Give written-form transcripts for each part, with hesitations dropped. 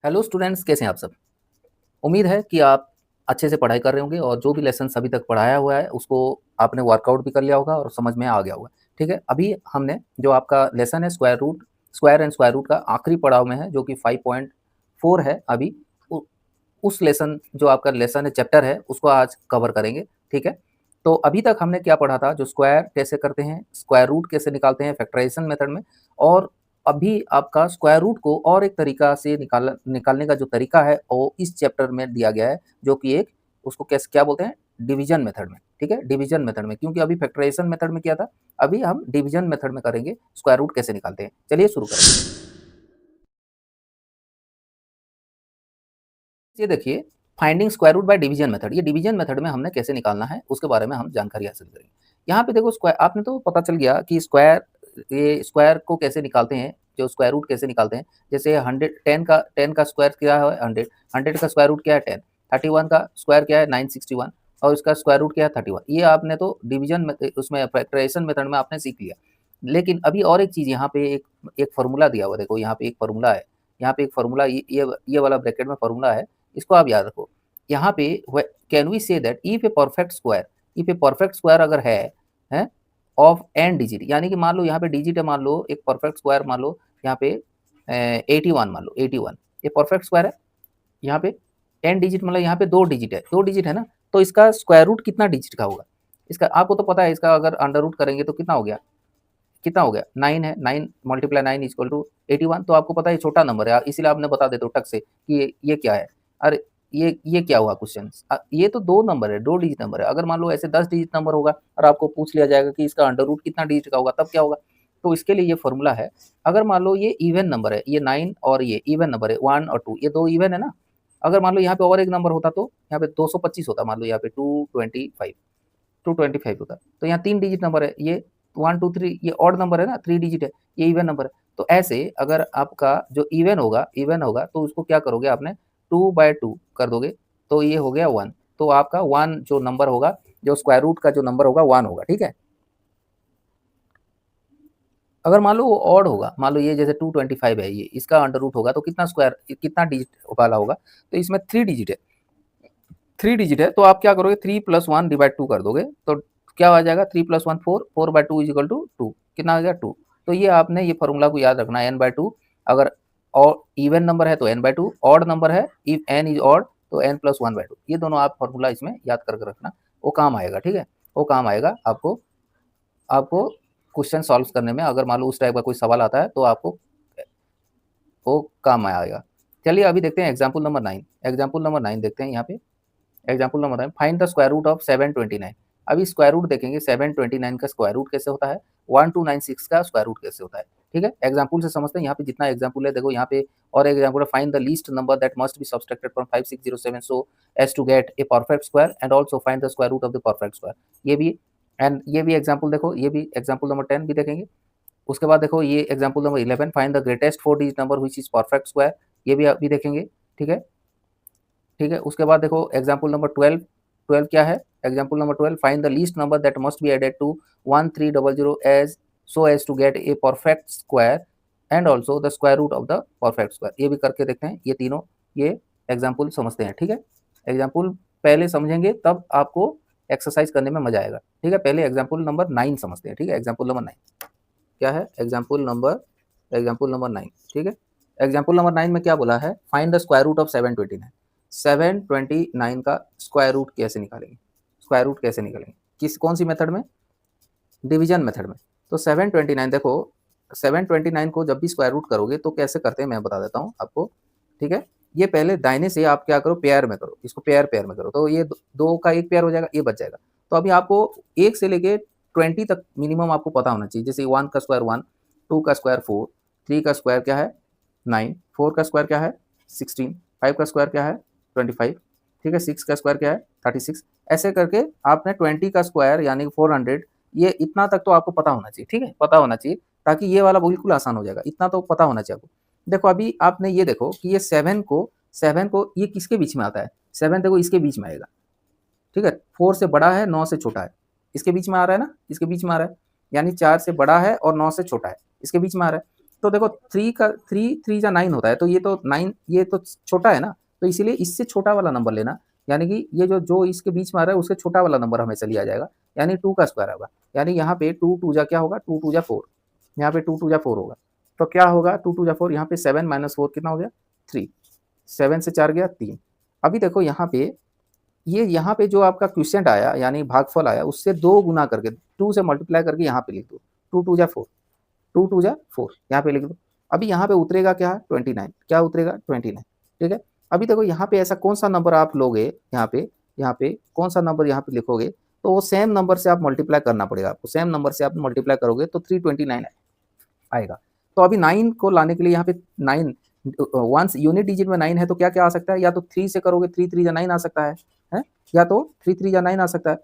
Hello students, कैसे हैं आप सब। उम्मीद है कि आप अच्छे से पढ़ाई कर रहे होंगे और जो भी लेसन अभी तक पढ़ाया हुआ है उसको आपने वर्कआउट भी कर लिया होगा और समझ में आ गया होगा। ठीक है, अभी हमने जो आपका लेसन है स्क्वायर एंड स्क्वायर रूट का आखिरी पड़ाव में है, जो कि 5.4 है। अभी उस लेसन जो आपका लेसन है, चैप्टर है, उसको आज कवर करेंगे। ठीक है, तो अभी तक हमने क्या पढ़ा था, जो स्क्वायर कैसे करते हैं, स्क्वायर रूट कैसे निकालते हैं फैक्टराइजेशन मेथड में। और अभी आपका स्क्वायर रूट को और एक तरीका से निकालने का जो तरीका है वो इस चैप्टर में दिया गया है, जो कि एक उसको कैसे क्या बोलते हैं, डिवीजन मेथड में। ठीक है, डिवीजन मेथड में, क्योंकि अभी फैक्टराइजेशन मेथड में किया था, अभी हम डिवीजन मेथड में करेंगे स्क्वायर रूट कैसे निकालते हैं। चलिए शुरू करें। ये देखिए, finding square root by division method, ये डिवीजन मेथड में हमने कैसे निकालना है उसके बारे में हम जानकारी हासिल करेंगे। यहाँ पे देखो, स्क्वायर आपने तो पता चल गया कि ये स्क्वायर को कैसे निकालते हैं, जो स्क्वायर रूट कैसे निकालते हैं। जैसे 10 का स्क्वायर क्या है, 100 का स्क्वायर रूट क्या है 10, 31 का स्क्वायर क्या है 961, और इसका स्क्वायर रूट क्या है 31। ये आपने तो डिवीजन में उसमें फैक्टराइजेशन मेथड में आपने सीख लिया। लेकिन अभी और एक चीज़ यहाँ पे एक फार्मूला दिया हुआ, देखो यहाँ पे एक फार्मूला है। यहाँ पे एक फार्मूला, ये वाला ब्रैकेट में फार्मूला है, इसको आप याद रखो। यहाँ पे can we say that if a perfect square अगर है ऑफ एन डिजिट, यानी कि मान लो यहाँ पे डिजिट है, मान लो एक परफेक्ट स्क्वायर, मान लो यहाँ पे 81, मान लो 81 ये परफेक्ट स्क्वायर है। यहाँ पे एन डिजिट मतलब यहाँ पे दो डिजिट है ना, तो इसका स्क्वायर रूट कितना डिजिट का होगा, इसका आपको तो पता है। इसका अगर अंडर रूट करेंगे तो कितना हो गया 9 है, 9 मल्टीप्लाई 9 इक्वल टू 81। तो आपको पता है छोटा नंबर है, इसीलिए आपने बता देते हो टक से कि ये क्या है। अरे ये क्या हुआ क्वेश्चन, ये तो दो नंबर है, दो डिजिट नंबर है। अगर मान लो ऐसे 10 डिजिट नंबर होगा और आपको पूछ लिया जाएगा कि इसका अंडर रूट कितना डिजिट का होगा, तब क्या होगा। तो इसके लिए ये फॉर्मूला है। अगर मान लो ये इवन नंबर है, ये 9 और ये इवन नंबर है 1 और 2, ये दो इवन है ना। अगर मान लो यहाँ पे और एक नंबर होता तो यहाँ पे 225 होता, मान लो यहाँ पे 225 होता। तो यहाँ 3 डिजिट नंबर है, ये 1 2 3, ये ऑड नंबर है ना, 3 डिजिट है, ये इवन नंबर है। तो ऐसे अगर आपका जो इवन होगा तो उसको क्या करोगे आपने 2/2 कर दोगे, तो ये हो गया 1। तो आपका 1 जो नंबर होगा, जो स्क्वायर रूट का जो नंबर होगा 1 होगा। ठीक है, अगर मान लो वो ऑड होगा, मान लो ये जैसे 225 है, ये इसका अंडर रूट होगा तो कितना डिजिट वाला होगा। तो इसमें 3 डिजिट है, तो आप क्या करोगे 3+1/2 कर दोगे, तो क्या आ जाएगा 3+1 4, 4/2 इजिकल टू 2, कितना आ गया 2। तो ये आपने ये फॉर्मूला को याद रखना है, n/2। अगर और इवन नंबर है तो n/2, ऑड नंबर है इफ n इज ऑड तो n+1/2। ये दोनों आप फॉर्मूला इसमें याद करके रखना, वो काम आएगा। ठीक है, वो काम आएगा आपको आपको क्वेश्चन सॉल्व करने में। अगर मान लो उस टाइप का कोई सवाल आता है तो आपको वो काम आएगा। चलिए अभी देखते हैं एग्जाम्पल नंबर 9 देखते हैं यहाँ पे। Example number 9, find the square root of 729। अभी स्क्वायर रूट देखेंगे 729 का स्क्वायर रूट कैसे होता है, 1296 का स्क्वायर रूट कैसे होता है। ठीक है, एग्जाम्पल से समझते हैं। यहाँ पे जितना एग्जाम्पल है, देखो यहाँ पे और एग्जाम्पल है, find the least number that must be subtracted from 5607 so as to get a perfect square and also find the square root of the perfect square. ये भी एग्जाम्पल देखो, ये भी एग्जाम्पल नंबर 10 भी देखेंगे। उसके बाद देखो ये example number 11, find the greatest 4 digit number which is perfect square, ये भी अभी देखेंगे। ठीक है, ठीक है, उसके बाद देखो एग्जाम्पल नंबर 12। 12 क्या है, example number 12, find the least number that must be added to 1300 as so as to get a perfect square and also the square root of the perfect square. ये भी करके देखते हैं, ये तीनों ये एग्जाम्पल समझते हैं। ठीक है, एग्जाम्पल पहले समझेंगे तब आपको एक्सरसाइज करने में मजा आएगा। ठीक है, पहले एग्जाम्पल नंबर 9 समझते हैं। ठीक है, एग्जाम्पल नंबर 9 क्या है, एग्जाम्पल नंबर 9। ठीक है, एग्जाम्पल नंबर 9 में क्या बोला है, find the square root of 729। 729 का स्क्वायर रूट कैसे निकालेंगे, कौन सी मेथड में, डिवीजन मेथड में। तो 729 देखो, 729 को जब भी स्क्वायर रूट करोगे तो कैसे करते हैं मैं बता देता हूँ आपको। ठीक है, ये पहले दाहिने से आप क्या करो, पेयर में करो, इसको पेयर में करो, तो ये दो का एक पेयर हो जाएगा, ये बच जाएगा। तो अभी आपको 1 से लेके 20 तक मिनिमम आपको पता होना चाहिए। जैसे 1 का स्क्वायर 1, 2 का स्क्वायर 4, 3 का स्क्वायर क्या है 9, 4 का स्क्वायर क्या है 16, 5 का स्क्वायर क्या है 25। ठीक है, 6 का स्क्वायर क्या है 36। ऐसे करके आपने 20 का स्क्वायर यानी 400, ये इतना तक तो आपको पता होना चाहिए। ठीक है, पता होना चाहिए, ताकि ये वाला बिल्कुल आसान हो जाएगा, इतना तो पता होना चाहिए आपको। देखो अभी आपने ये देखो कि ये 7 को ये किसके बीच में आता है, 7 देखो इसके बीच में आएगा। ठीक है, 4 से बड़ा है, 9 से छोटा है, इसके बीच में आ रहा है ना, इसके बीच में आ रहा है, यानी 4 से बड़ा है और 9 से छोटा है, इसके बीच में आ रहा है। तो देखो 3 का 3 जा 9 होता है, तो ये तो 9 ये तो छोटा है ना, तो इसीलिए इससे छोटा वाला नंबर लेना, यानी कि ये जो जो इसके बीच में आ रहा है उससे छोटा वाला नंबर हमेशा लिया जाएगा, यानी 2 का स्क्वायर होगा। यानी यहाँ पे 2 2 जा क्या होगा, 2 2 जा 4, यहाँ पे 2 2 जा 4 होगा। तो क्या होगा 2 2 जा 4, यहाँ पे 7 माइनस 4 कितना हो गया 3, 7 से 4 गया 3। अभी देखो यहाँ पे ये यहाँ पे जो आपका क्वोशिएंट आया यानी भागफल आया उससे 2 गुना करके 2 से मल्टीप्लाई करके यहाँ पे लिख दो, 2 2 जा 4, 2 2 जा 4 यहाँ पे लिख दो। अभी यहाँ पे उतरेगा क्या 29, क्या उतरेगा 29, ठीक है। अभी देखो यहाँ पे ऐसा कौन सा नंबर आप लोगे, यहाँ पे कौन सा नंबर यहाँ पे लिखोगे, तो वो सेम नंबर से आप मल्टीप्लाई करना पड़ेगा आपको, सेम नंबर से आप मल्टीप्लाई करोगे तो 329 आएगा। तो अभी 9 को लाने के लिए यहाँ पे 9 वंस यूनिट डिजिट में 9 है तो क्या क्या आ सकता है, या तो 3 से करोगे 3 3 जा 9 आ सकता है, या तो 3 3 जा 9 आ सकता है,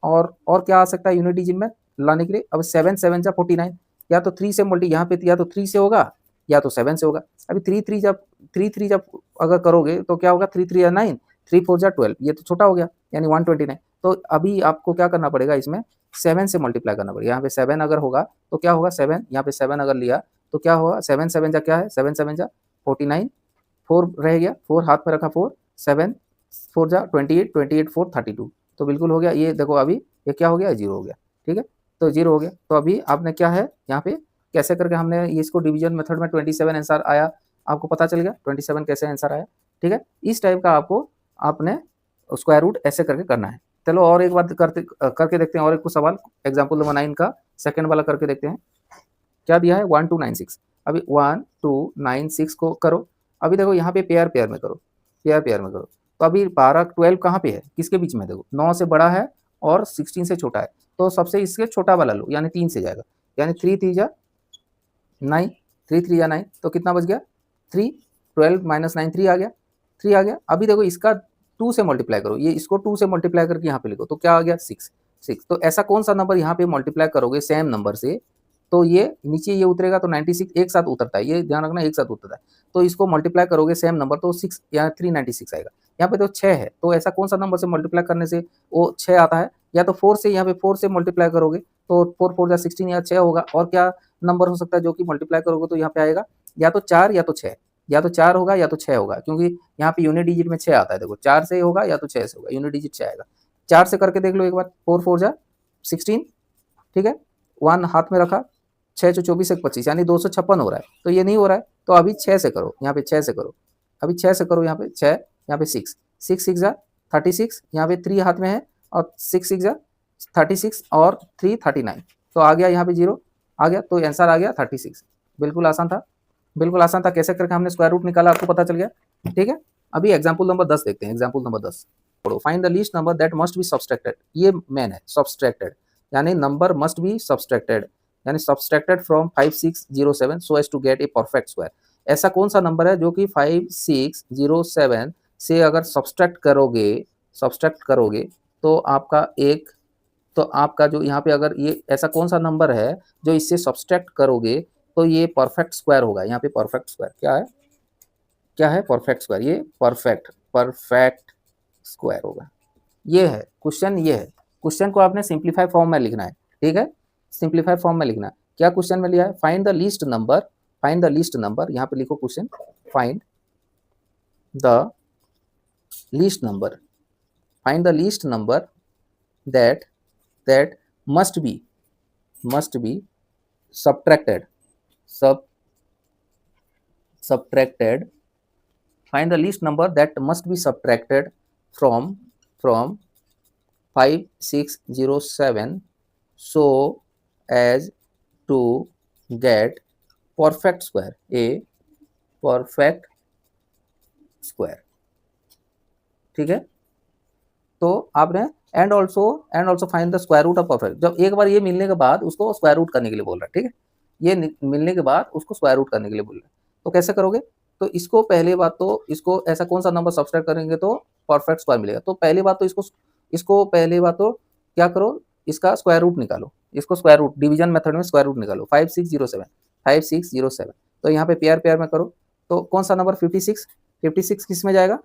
और क्या आ सकता है यूनिट डिजिट में लाने के लिए। अब 7 7 जा 49, या तो 3 से मल्टी यहाँ पे या तो 3 से होगा या तो 7 से होगा। अभी 3 3 जब अगर करोगे तो क्या होगा 3 3 जा 9, 3 4 जा 12, ये तो छोटा हो गया यानी 129। तो अभी आपको क्या करना पड़ेगा, इसमें 7 से मल्टीप्लाई करना पड़ेगा। यहाँ पे 7 अगर होगा तो क्या होगा 7, यहाँ पे 7 अगर लिया तो क्या होगा 7 7 जा क्या है 7 7 जा 49, 4 रह गया, 4 हाथ में रखा 4, 7 4 जा 28, 28 4 32, तो बिल्कुल हो गया। ये देखो अभी ये क्या हो गया 0 हो गया, ठीक है, तो 0 हो गया। तो अभी आपने क्या है यहाँ पे कैसे करके हमने इसको डिवीजन मेथड में 27 आंसर आया, आपको पता चल गया 27 कैसे आंसर आया, ठीक है। इस टाइप का आपको आपने स्क्वायर रूट ऐसे करके करना है। चलो और एक बात करके देखते हैं, और एक कुछ सवाल एग्जाम्पल नंबर 9 का सेकंड वाला करके देखते हैं। क्या दिया है 1296, अभी 1296 को करो। अभी देखो यहाँ पे पेयर पेयर में करो, पेयर पेयर में करो। तो अभी 12 12 कहाँ पे है, किसके बीच में, देखो 9 से बड़ा है और 16 से छोटा है, तो सबसे इसके छोटा वाला लो, यानी 3 से जाएगा, यानी 3 3 जा 9, 3 3 जा 9, तो कितना बच गया 3, 12 माइनस 9 3 आ गया, 3 आ गया। अभी देखो इसका 2 से मल्टीप्लाई करो, ये इसको 2 से मल्टीप्लाई करके यहाँ पे लिखो, तो क्या आ गया 6 6। तो ऐसा कौन सा नंबर यहाँ पे मल्टीप्लाई करोगे सेम नंबर से, तो ये नीचे ये उतरेगा तो 96 एक साथ उतरता है, ये ध्यान रखना एक साथ उतरता है। तो इसको मल्टीप्लाई करोगे सेम नंबर तो 6 या 396 आएगा। यहाँ पे तो 6 है, तो ऐसा कौन सा नंबर से मल्टीप्लाई करने से वो 6 आता है, या तो 4 से, यहाँ पे 4 से मल्टीप्लाई करोगे तो 4 4 जा 16 या 6 होगा। और क्या नंबर हो सकता है जो कि मल्टीप्लाई करोगे तो यहाँ पे आएगा या तो 4 या तो 6, या तो 4 होगा या तो 6 होगा, क्योंकि यहाँ पे यूनिट डिजिट में 6 आता है। देखो 4 से होगा या तो 6 से होगा, यूनिट डिजिट 6 आएगा। 4 से करके देख लो एक बार, 4 4 जा 16, ठीक है, 1 हाथ में रखा, 6 से 24 एक 25 यानी 256 हो रहा है, तो ये नहीं हो रहा है, तो अभी 6 से करो, यहाँ पे 6 से करो, अभी 6 से करो, यहाँ पे 6, यहाँ पे 6 6 6 जा 36, यहाँ पे 3 हाथ में है और 6 6 जा 36 और 3 39, तो आ गया यहाँ पे 0 आ गया, तो आंसर आ गया 36। बिल्कुल आसान था, बिल्कुल आसान था, कैसे करके हमने स्क्वायर रूट निकाला आपको पता चल गया, ठीक है। अभी एग्जाम्पल नंबर 10 देखते हैं, example number 10, find the least number that must be subtracted, ये मेन है सब्सट्रैक्टेड, यानी नंबर मस्ट बी सब्सट्रैक्टेड, यानी subtracted from 5607 so as to get a perfect square. ऐसा कौन सा नंबर है जो कि 5607 से अगर सब्सट्रैक्ट करोगे तो आपका एक, तो आपका जो यहाँ पे अगर ये ऐसा कौन सा नंबर है जो इससे सब्सट्रैक्ट करोगे तो ये परफेक्ट स्क्वायर होगा। यहाँ पे परफेक्ट स्क्वायर क्या है, क्या है परफेक्ट स्क्वायर, ये परफेक्ट स्क्वायर होगा। ये है क्वेश्चन, ये है क्वेश्चन को आपने सिंप्लीफाई फॉर्म में लिखना है, ठीक है, सिंप्लीफाई फॉर्म में लिखना है। क्या क्वेश्चन में लिया है, find the least number, find the least number, यहाँ पे लिखो question, find the least number, find the least number that must be subtracted, subtracted, find the least number that must be subtracted from 5607 so as to get perfect square, a perfect square, ठीक है। तो आपने and also find the square root of perfect, जब एक बार ये मिलने के बाद उसको स्क्वायर रूट करने के लिए बोल रहा है, ठीक है, ये मिलने के बाद उसको स्क्वायर रूट करने के लिए बोल रहा है। तो कैसे करोगे, तो इसको पहली बात तो इसको ऐसा कौन सा नंबर सब्सट्रैक्ट करेंगे तो परफेक्ट स्क्वायर मिलेगा। तो पहली बात तो इसको पहली बात तो क्या करो, इसका स्क्वायर रूट निकालो, इसको स्क्वायर रूट डिवीजन मेथड में स्क्वायर रूट निकालो, 5607 तो यहाँ पे पेयर पेयर में करो, तो कौन सा नंबर 56 किस में जाएगा,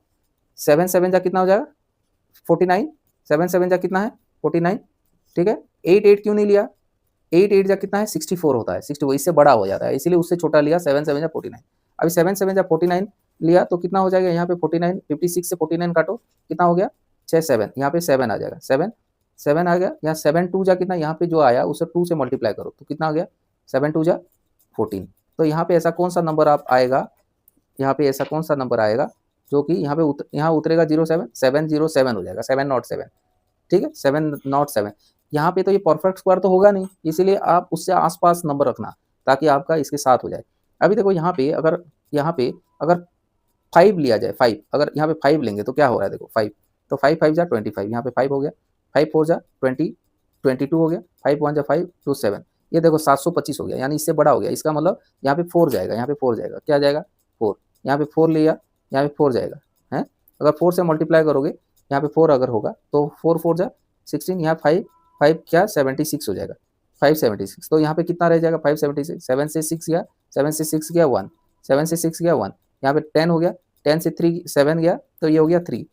7 7 जा कितना हो जाएगा 49, 7 7 जा कितना है 49, ठीक है। 8 8 क्यों नहीं लिया, 8 8 जा कितना है 64 होता है, 64 इससे बड़ा हो जाता है, इसीलिए उससे छोटा लिया 7 7 जा 49। अभी 7 7 जा 49 लिया तो कितना हो जाएगा यहाँ पे 49, 56 से 49 काटो कितना हो गया 6 7, यहाँ पे 7 आ जाएगा, 7 7 आ गया, यहाँ 7 2 जा कितना, यहाँ पे जो आया उसे 2 से मल्टीप्लाई करो तो कितना आ गया 7 2 जा 14। तो यहाँ पे ऐसा कौन सा नंबर आप आएगा, यहाँ पे ऐसा कौन सा नंबर आएगा जो कि यहाँ पे यहाँ उतरेगा 07 707 हो जाएगा, 707, ठीक है 707। यहाँ पे तो ये परफेक्ट स्क्वायर तो होगा नहीं, इसीलिए आप उससे आसपास नंबर रखना ताकि आपका इसके साथ हो जाए। अभी देखो यहाँ पे अगर 5 लिया जाए, 5 अगर यहाँ पे 5 लेंगे तो क्या हो रहा है देखो 5, तो 5 5 जा 25, यहाँ पे 5 हो गया, 5 4 जा 20 22 हो गया, 5 1 जा 5 2 7, ये देखो 725 हो गया, यानी इससे बड़ा हो गया। इसका मतलब यहाँ पे 4 जाएगा, यहाँ पे 4 जाएगा, क्या जाएगा 4, यहाँ पे 4 लिया, यहाँ पे 4 जाएगा है। अगर 4 से मल्टीप्लाई करोगे यहाँ पे 4 अगर होगा तो 4 4 जा 16, यहाँ 5 5 क्या 76 हो जाएगा, 576। तो यहाँ पे कितना रह जाएगा 576, 7 से 6 गया, 7 से 6 गया 1, 7 से 6 गया 1, यहाँ पे 10 हो गया, 10 से 3 7 गया तो ये हो गया 3,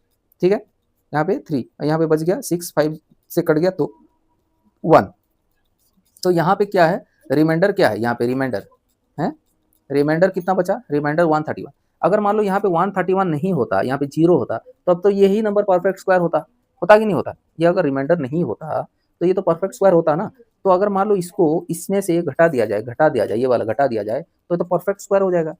ठीक है यहाँ पे 3, यहाँ पे बच गया 6, 5 से कट गया तो 1। तो यहाँ पे क्या है रिमाइंडर, क्या है यहाँ पे रिमाइंडर है, रिमाइंडर कितना बचा, रिमाइंडर 131। अगर मान लो यहाँ पे 131 नहीं होता, यहाँ पे 0 होता तो अब तो यही नंबर परफेक्ट स्क्वायर होता, होता कि नहीं होता। ये अगर रिमाइंडर नहीं होता तो ये तो परफेक्ट स्क्वायर होता ना। तो अगर मान लो इसको इसमें से घटा दिया जाए, ये वाला घटा दिया जाए तो परफेक्ट स्क्वायर हो जाएगा।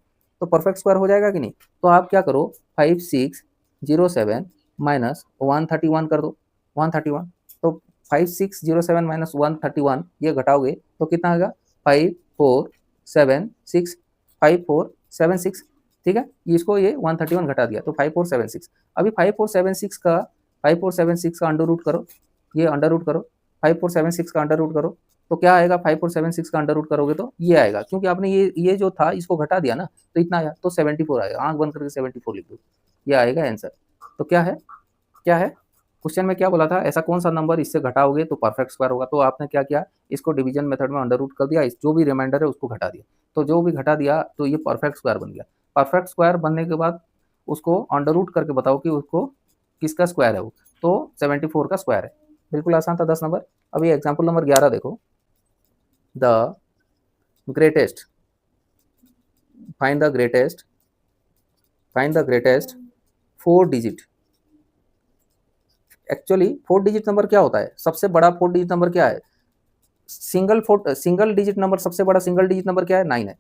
तो परफेक्ट स्क्वायर हो जाएगा कि नहीं। तो आप क्या करो 5607 माइनस 131 कर दो, 131। तो 5607 माइनस 131 ये घटाओगे तो कितना आएगा 5476, 5476, ठीक है। इसको ये 131 घटा दिया तो 5476। अभी 5476 का अंडर रूट करो, ये अंडर रूट करो, 5476 का अंडर रूट करो तो क्या आएगा 5476 का अंडर रूट करोगे तो ये आएगा, क्योंकि आपने ये जो था इसको घटा दिया ना तो इतना आया तो 74 आएगा, आंख बंद करके 74 लिख दो, ये आएगा आंसर। तो क्या है क्वेश्चन में क्या बोला था, ऐसा कौन सा नंबर इससे घटाओगे तो परफेक्ट स्क्वायर होगा। तो आपने क्या किया, इसको डिवीजन मेथड में अंडर रूट कर दिया, जो भी रिमाइंडर है उसको घटा दिया, तो जो भी घटा दिया तो ये परफेक्ट स्क्वायर बन गया। परफेक्ट स्क्वायर बनने के बाद उसको अंडर रूट करके बताओ कि उसको किसका स्क्वायर है वो, तो 74 का स्क्वायर है। बिल्कुल आसान था 10 नंबर। अभी एग्जाम्पल नंबर 11 देखो, the greatest find the greatest 4 digit. Actually 4 digit number क्या होता है, सबसे बड़ा 4 डिजिट नंबर क्या है, सिंगल डिजिट नंबर, सबसे बड़ा सिंगल डिजिट नंबर क्या है 9 है।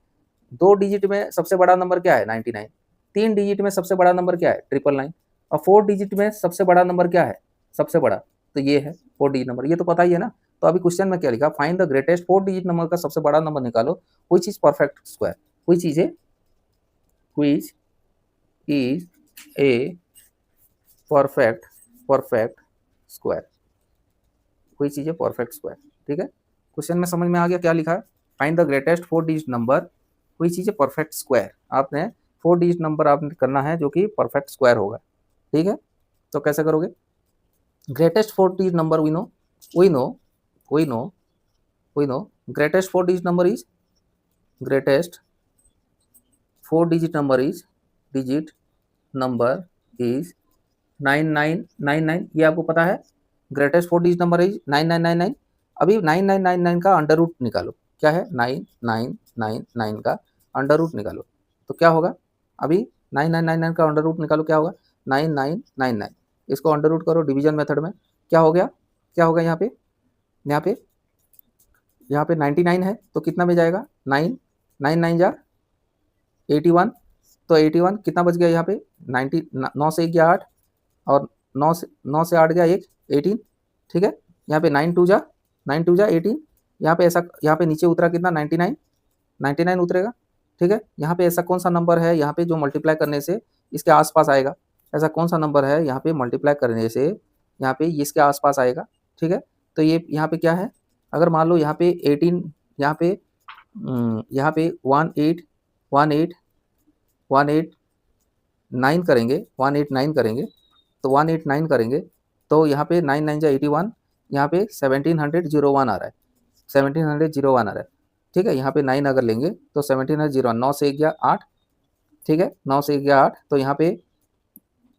2 डिजिट में सबसे बड़ा नंबर क्या है 99। 3 डिजिट में सबसे बड़ा नंबर क्या है 999। और 4 डिजिट में सबसे बड़ा नंबर क्या है, सबसे बड़ा तो ये है 4 डिजिट नंबर, ये तो पता ही है ना। तो अभी क्वेश्चन में क्या लिखा, find the greatest 4 digit number का सबसे बड़ा नंबर निकालो, which is perfect square, which is a perfect square, कोई चीज है परफेक्ट स्क्वायर, ठीक है। क्वेश्चन में समझ में आ गया क्या लिखा है, find the greatest 4 digit number, कोई चीज है परफेक्ट स्क्वायर। आपने 4 डिजिट नंबर आपने करना है जो कि परफेक्ट स्क्वायर होगा, ठीक है। तो कैसे करोगे, greatest 4 digit number we know greatest 4 digit number is 9999, ये आपको पता है। Greatest 4 digit number is 9999। अभी 9999 का अंडर रूट निकालो, क्या है 9999 का अंडर रूट निकालो तो क्या होगा, अभी 9999 का अंडर रूट निकालो क्या होगा 9999, इसको अंडर रूट करो डिवीजन मेथड में, क्या होगा यहाँ पे 99 है तो कितना में जाएगा 9 9 9 जा 81, तो 81 कितना बच गया यहाँ पे 90, 9 से 1 गया 8 और 9 से 8 गया 1 18, ठीक है। यहाँ पे 9 2 जा 18, यहाँ पे नीचे उतरा कितना 99 उतरेगा, ठीक है। यहाँ पे ऐसा कौन सा नंबर है यहाँ पे जो मल्टीप्लाई करने से इसके आसपास आएगा, ऐसा कौन सा नंबर है यहाँ पे मल्टीप्लाई करने से यहाँ पे इसके आसपास आएगा, ठीक है। तो ये यहाँ पे क्या है, अगर मान लो यहाँ पे 18, यहाँ पे 189 करेंगे तो 189 करेंगे तो यहाँ पे 9 9 जा 81, यहाँ पे 1701 आ रहा है, 1701 आ रहा है, ठीक है। यहाँ पे 9 अगर लेंगे तो 1701, 9 से 1 गया 8, ठीक है, 9 से 1 गया 8, तो यहाँ पे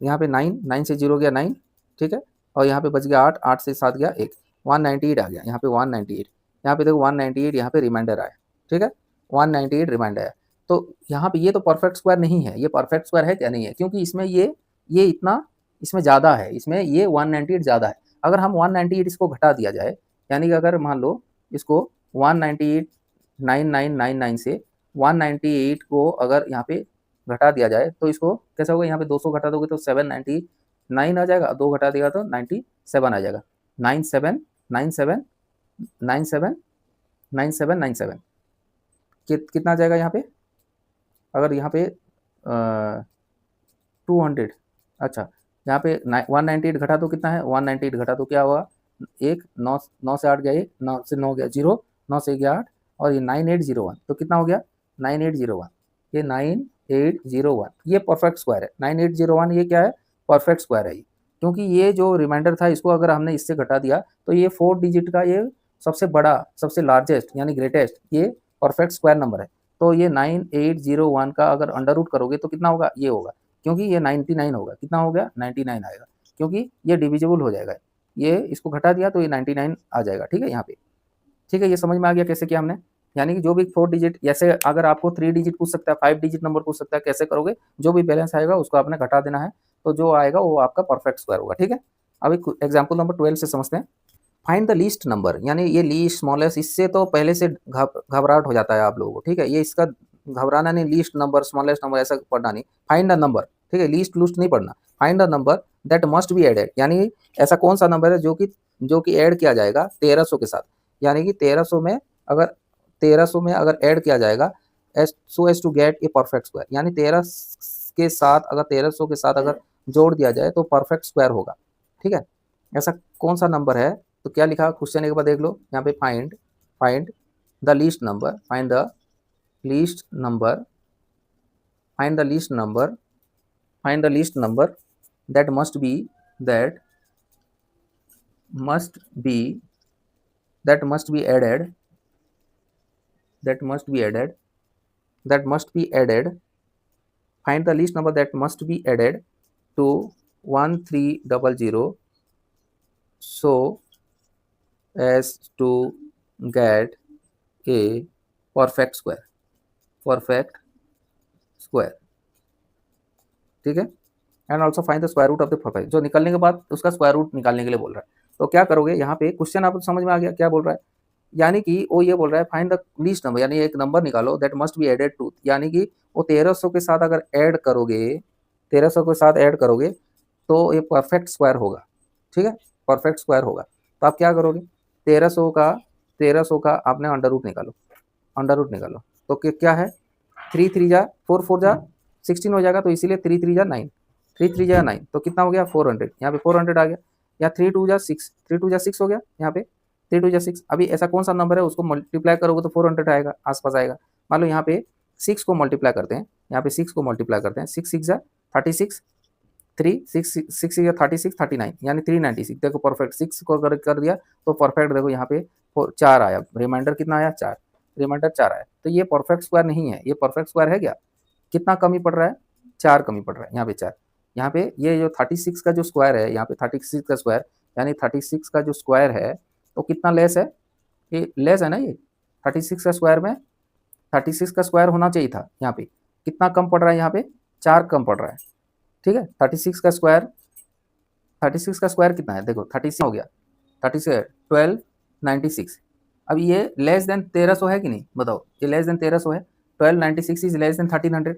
9 से 0 गया 9, ठीक है। और यहाँ पे बच गया 8 से 7 गया 1, 198 आ गया, यहाँ पे 198, यहाँ पे देखो 198 यहाँ पे रिमाइंडर आया, ठीक है, 198 रिमाइंडर आया। तो यहाँ पे ये तो परफेक्ट स्क्वायर नहीं है, ये परफेक्ट स्क्वायर है क्या? नहीं है, क्योंकि इसमें ये इतना इसमें ज़्यादा है, इसमें ये 198 ज़्यादा है। अगर हम 198 इसको घटा दिया जाए, यानी कि अगर मान लो इसको 198,9999 से 198 को अगर यहाँ पे घटा दिया जाए तो इसको कैसा होगा? यहाँ पे 200 घटा दोगे तो 799 आ जाएगा, 2 घटा देगा तो 97 आ जाएगा। 97 97 97 97 97 कितना आ जाएगा यहाँ पे? अगर यहाँ पे 200, अच्छा यहाँ पे 198 घटा तो कितना है? 198 घटा तो क्या हुआ? एक 9 से 8 गया, 1 9 से 9 गया 0, 9 से गया 8, और ये 9801, तो कितना हो गया? 9801, ये 9801 ये परफेक्ट स्क्वायर है। 9801 ये क्या है? परफेक्ट स्क्वायर है, क्योंकि ये जो रिमाइंडर था इसको अगर हमने इससे घटा दिया तो ये 4 डिजिट का ये सबसे बड़ा, सबसे लार्जेस्ट यानी ग्रेटेस्ट ये परफेक्ट स्क्वायर नंबर है। तो ये 9801 का अगर अंडर रूट करोगे तो कितना होगा? ये होगा, क्योंकि ये 99 होगा। कितना हो गया? 99 आएगा, क्योंकि ये डिविजिबल हो जाएगा। ये इसको घटा दिया तो ये 99 आ जाएगा, ठीक है यहाँ पे, ठीक है। ये समझ में आ गया कैसे किया हमने? यानी कि जो भी 4 डिजिट, जैसे अगर आपको 3 डिजिट पूछ सकता है, 5 डिजिट नंबर पूछ सकता है, कैसे करोगे? जो भी बैलेंस आएगा उसको आपने घटा देना है, तो जो आएगा वो आपका परफेक्ट स्क्वायर होगा, ठीक है। अब एक एग्जाम्पल नंबर 12 से समझते हैं। फाइंड द लीस्ट नंबर, यानी ये लीस्ट स्मॉलेस्ट, इससे तो पहले से घबराहट हो जाता है आप लोगों को, ठीक है। ये इसका घबराना नहीं, लीस्ट नंबर स्मॉलेस्ट नंबर ऐसा पढ़ना नहीं, फाइंड द नंबर, ठीक है। लीस्ट लूस्ट नहीं पढ़ना, find the number that must be added, यानी ऐसा कौन सा नंबर है जो कि ऐड किया जाएगा 1300 के साथ, यानी कि 1300 में अगर ऐड किया जाएगा so as to get a perfect square, यानी 13 के साथ अगर 1300 के साथ अगर जोड़ दिया जाए तो परफेक्ट स्क्वायर होगा, ठीक है। ऐसा कौन सा नंबर है? तो क्या लिखा क्वेश्चन एक बार देख लो यहाँ पे, find the least number, find the least number, find the least number, find the least number that must B added, that must be added, find the least number that must be added to 1300 so as to get a perfect square, ठीक है। And also find the square root of the perfect, जो निकलने के बाद उसका square root निकालने के लिए बोल रहा है। तो क्या करोगे यहाँ पे? क्वेश्चन आपको समझ में आ गया क्या बोल रहा है? यानी कि वो ये बोल रहा है फाइंड द लीस्ट नंबर, यानी एक नंबर निकालो that must be added to, यानी कि वो 1300 के साथ अगर ऐड करोगे, 1300 के साथ ऐड करोगे तो ये परफेक्ट स्क्वायर होगा, ठीक है, परफेक्ट स्क्वायर होगा। तो आप क्या करोगे? 1300 का आपने अंडर रूट निकालो, तो क्या है? 3 3 जा 4 4 जा 16 हो जाएगा, तो इसीलिए 3 3 जा 9, 3 3 जा 9, तो कितना हो गया? 400, यहाँ पे 400 आ गया, या 3 2 जा 6, 3 2 जा 6 हो गया, यहाँ पे 3 2 जा 6। अभी ऐसा कौन सा नंबर है उसको मल्टीप्लाई करोगे तो 400 आएगा, आसपास आएगा। मान लो यहाँ पे 6 को मल्टीप्लाई करते हैं, यहाँ पे 6 को मल्टीप्लाई करते हैं, 6 6 जा 36, 3 6 6 जा 36 39, यानी 396। देखो परफेक्ट, 6 को अगर कर दिया तो परफेक्ट, देखो यहाँ पे 4 आया, रिमाइंडर कितना आया? 4, रिमाइंडर 4 आया। तो ये परफेक्ट स्क्वायर नहीं है, ये परफेक्ट स्क्वायर है क्या? कितना कमी पड़ रहा है? 4 कमी पड़ रहा है, यहाँ पे 4। यहाँ पे ये जो 36 का जो स्क्वायर है, यहाँ पे 36 का स्क्वायर, यानी 36 का जो स्क्वायर है तो कितना लेस है? ये लेस है ना, ये 36 का स्क्वायर में 36 का स्क्वायर होना चाहिए था, यहाँ पे कितना कम पड़ रहा है? यहाँ पे 4 कम पड़ रहा है, ठीक है। 36 का स्क्वायर कितना है? देखो 36 हो गया, 36 1296। अब ये लेस देन 1300 है कि नहीं? बताओ, ये लेस देन 1300 है। 1296 इज लेस देन 1300,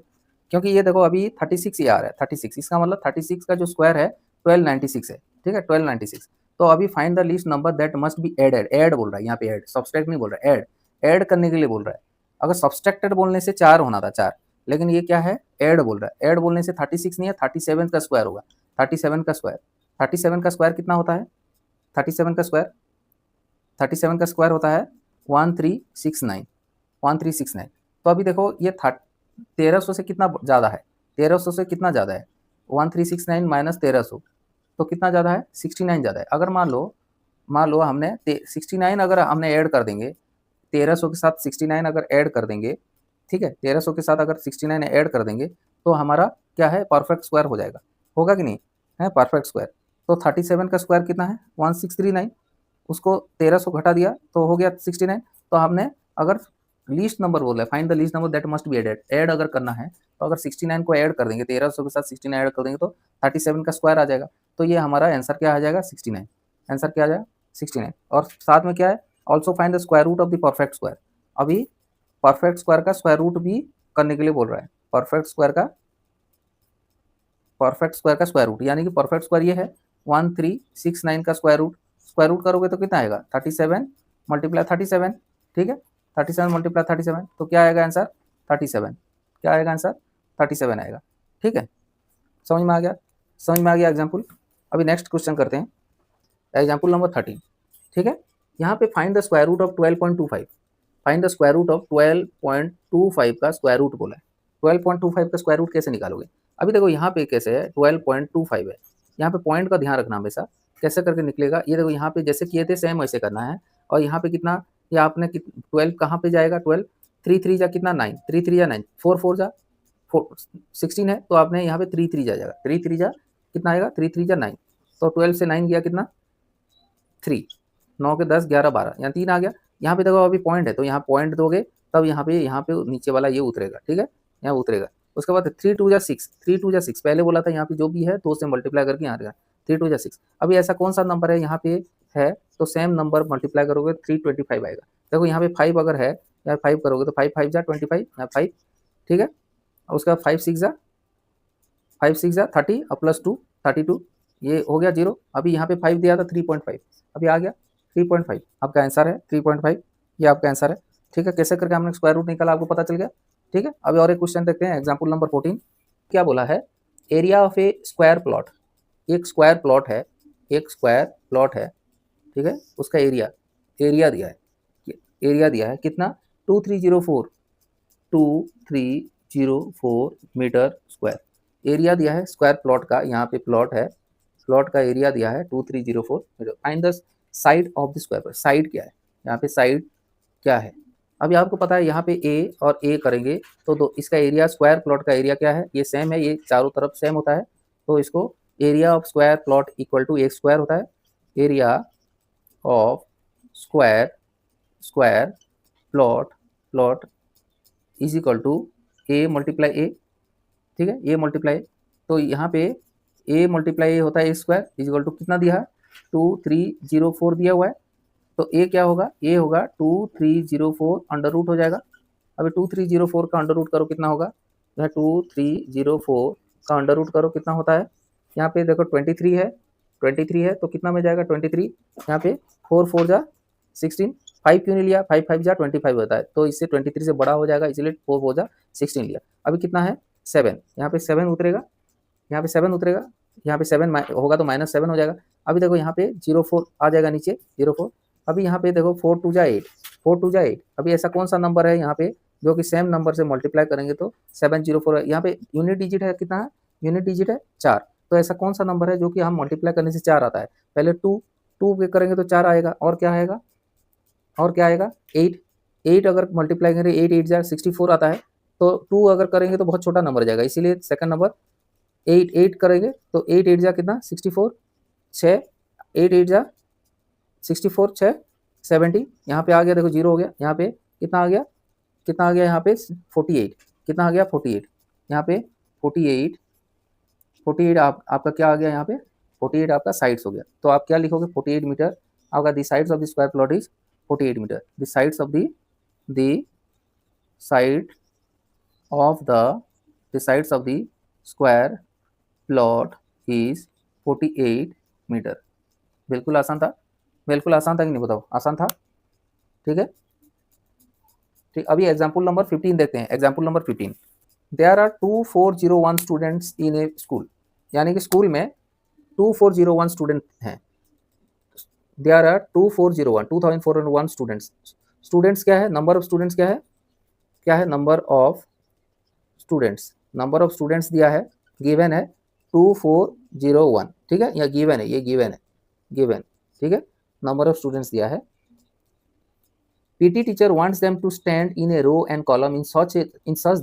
क्योंकि ये देखो अभी 36 ही आ रहा है, 36, इसका मतलब 36 का जो स्क्वायर है 1296 है, ठीक है, 1296। तो अभी find the least number that must be added, add बोल रहा है यहाँ पे, ऐड, सब्सट्रैक्ट नहीं बोल रहा है, ऐड करने के लिए बोल रहा है। अगर सब्सट्रैक्टेड बोलने से 4 होना था, 4, लेकिन ये क्या है? ऐड बोल रहा है। ऐड बोलने से 36 नहीं है, 37 का स्क्वायर होगा, 37 का स्क्वायर, 37 का स्क्वायर कितना होता है? 37 का स्क्वायर होता है 1369। तो अभी देखो ये 1300 से कितना ज़्यादा है? 1300 से कितना ज़्यादा है? 1369 माइनस 1300, तो कितना ज़्यादा है? 69 ज़्यादा है। अगर मान लो हमने 69 अगर हमने ऐड कर देंगे, 1300 के साथ 69 अगर ऐड कर देंगे, ठीक है, 1300 के साथ अगर 69 ऐड कर देंगे तो हमारा क्या है? परफेक्ट स्क्वायर हो जाएगा कि नहीं? है परफेक्ट स्क्वायर। तो 37 का स्क्वायर कितना है? 1639, उसको 1300 घटा दिया तो हो गया 69। तो हमने अगर लीस्ट नंबर बोला है, find the least number that must be added, add अगर करना है तो अगर 69 को ऐड कर देंगे, 1300 के साथ 69 ऐड कर देंगे तो 37 का स्क्वायर आ जाएगा। तो ये हमारा आंसर क्या आ जाएगा 69, आंसर क्या आ जाएगा 69। और साथ में क्या है, also find the square root of the perfect square. अभी परफेक्ट स्क्वायर का स्क्वायर रूट भी करने के लिए बोल रहा है, परफेक्ट स्क्वायर का स्क्वायर रूट, यानी कि परफेक्ट स्क्वायर ये है 1369 का स्क्वायर रूट करोगे तो कितना आएगा 37 मल्टीप्लाई 37, ठीक है 37 मल्टीप्लाई 37, तो क्या आएगा आंसर 37, क्या आएगा आंसर 37 आएगा। ठीक है, समझ में आ गया, समझ में आ गया एग्जाम्पल। अभी नेक्स्ट क्वेश्चन करते हैं, एग्जाम्पल नंबर 13। ठीक है, यहाँ पे find the square root of 12.25, find the square root of 12.25 का स्क्वायर रूट बोला है। 12.25 का स्क्वायर रूट कैसे निकालोगे? अभी देखो यहाँ पे कैसे है 12.25 है, यहाँ पे पॉइंट का ध्यान रखना हमेशा, कैसे करके निकलेगा ये देखो, यहाँ पे जैसे किए थे सेम वैसे करना है। और यहाँ पे कितना, या आपने 12 कहाँ पे जाएगा 12, 3 3 जा कितना 9, 3 3 जा 9, 4 4 जा 16 है, तो आपने यहाँ पे 3 3 जा जाएगा, 3 3 जा कितना आएगा 3 3 जा 9, तो 12 से 9 गया कितना 3, 9 के 10 11 12, यहाँ 3 आ गया। यहाँ पे देखो अभी पॉइंट है तो यहाँ पॉइंट दोगे तब यहाँ पे नीचे वाला ये उतरेगा, ठीक है यहाँ उतरेगा। उसके बाद 3 2 जा 6, 3 2 जा 6 पहले बोला था, यहाँ पे जो भी है 2 से मल्टीप्लाई करके यहाँ आएगा 3 2 जा 6। अभी ऐसा कौन सा नंबर है यहाँ पे है, तो सेम नंबर मल्टीप्लाई करोगे 325 आएगा। देखो यहाँ पे 5 अगर है, यहाँ 5 करोगे तो 5 5 जा 25, यहाँ 5, ठीक है। उसके बाद 5 6 जा 30 और प्लस 2 32, ये हो गया 0। अभी यहाँ पे 5 दिया था 3.5, अभी आ गया 3.5, आपका आंसर है 3.5, ये आपका आंसर है। ठीक है, कैसे करके हमने स्क्वायर रूट निकाला आपको पता चल गया। ठीक है, अभी और एक क्वेश्चन देखते हैं, एग्जाम्पल नंबर 14। क्या बोला है, area of A square plot, एक स्क्वायर प्लॉट है, एक स्क्वायर प्लॉट है, ठीक है, उसका एरिया दिया है, एरिया दिया है कितना 2304 मीटर स्क्वायर, एरिया दिया है स्क्वायर प्लॉट का, यहाँ पे प्लॉट है, प्लॉट का एरिया दिया है 2304 metre. Find the side of the square, side क्या है, यहाँ पे साइड क्या है। अभी आपको पता है यहाँ पे ए और ए करेंगे तो दो, इसका एरिया स्क्वायर प्लॉट का एरिया क्या है, ये सेम है, ये चारों तरफ सेम होता है, तो इसको area of square plot equal to a square होता है, area of square plot is equal to a multiply a, ठीक है, ए मल्टीप्लाई। तो यहाँ पे ए मल्टीप्लाई ए होता है ए स्क्वायर इज इक्वल टू कितना दिया है 2304 दिया हुआ है, तो ए क्या होगा, ए होगा 2304 अंडर रूट हो जाएगा। अभी 2304 का अंडर रूट करो कितना होगा, यहाँ 2304 का अंडर रूट करो कितना होता है, यहाँ पे देखो 23 है तो कितना में जाएगा 23, यहाँ पे 4 4 जा 16, 5 क्यों नहीं लिया, 5 5 जा 25 होता है, तो इससे 23 से बड़ा हो जाएगा, इसलिए 4 4 जा 16 लिया। अभी कितना है 7, यहाँ पे 7 उतरेगा, यहाँ पे 7 उतरेगा, यहाँ पे 7 होगा तो -7 हो जाएगा। अभी देखो यहाँ पे 04 आ जाएगा नीचे 04। अभी यहाँ पे देखो 4 2 जा 8, 4 2 जा 8। अभी ऐसा कौन सा नंबर है यहाँ पे जो कि सेम नंबर से मल्टीप्लाई करेंगे तो 704 है, यहाँ पे यूनिट डिजिट है कितना है, यूनिट डिजिट है 4, तो ऐसा कौन सा नंबर है जो कि हम मल्टीप्लाई करने से 4 आता है। पहले 2 के करेंगे तो 4 आएगा, और क्या आएगा, और क्या आएगा 8 अगर मल्टीप्लाई करें 8 8 जा 64 आता है, तो 2 अगर करेंगे तो बहुत छोटा नंबर जाएगा, इसीलिए सेकंड नंबर 8 करेंगे तो 8 8 जा कितना 64, 6 8 8 जा 64 6 70, यहाँ पे आ गया देखो 0 हो गया, यहाँ पे कितना आ गया, कितना आ गया यहाँ पे 48, कितना आ गया 48, यहाँ पे 48 आपका क्या आ गया यहाँ पे 48 आपका साइड्स हो गया। तो आप क्या लिखोगे 48 मीटर, आपका the sides of the square plot is 48 metre, the sides of the square plot is 48 metre. बिल्कुल आसान था, बिल्कुल आसान था कि नहीं बताओ, आसान था। ठीक है, ठीक। अभी एग्जाम्पल नंबर 15 देखते हैं, example number 15। There are 2401 students in a school, यानी कि स्कूल में 2401 स्टूडेंट हैं। देयर आर 2401 स्टूडेंट्स, स्टूडेंट्स क्या है, नंबर ऑफ स्टूडेंट्स क्या है, नंबर ऑफ स्टूडेंट्स दिया है, गिवन है 2401, ठीक है, या गिवन है, ये गिवन है, ठीक है, नंबर ऑफ स्टूडेंट्स दिया है। PT teacher wants them to stand in a row and column in such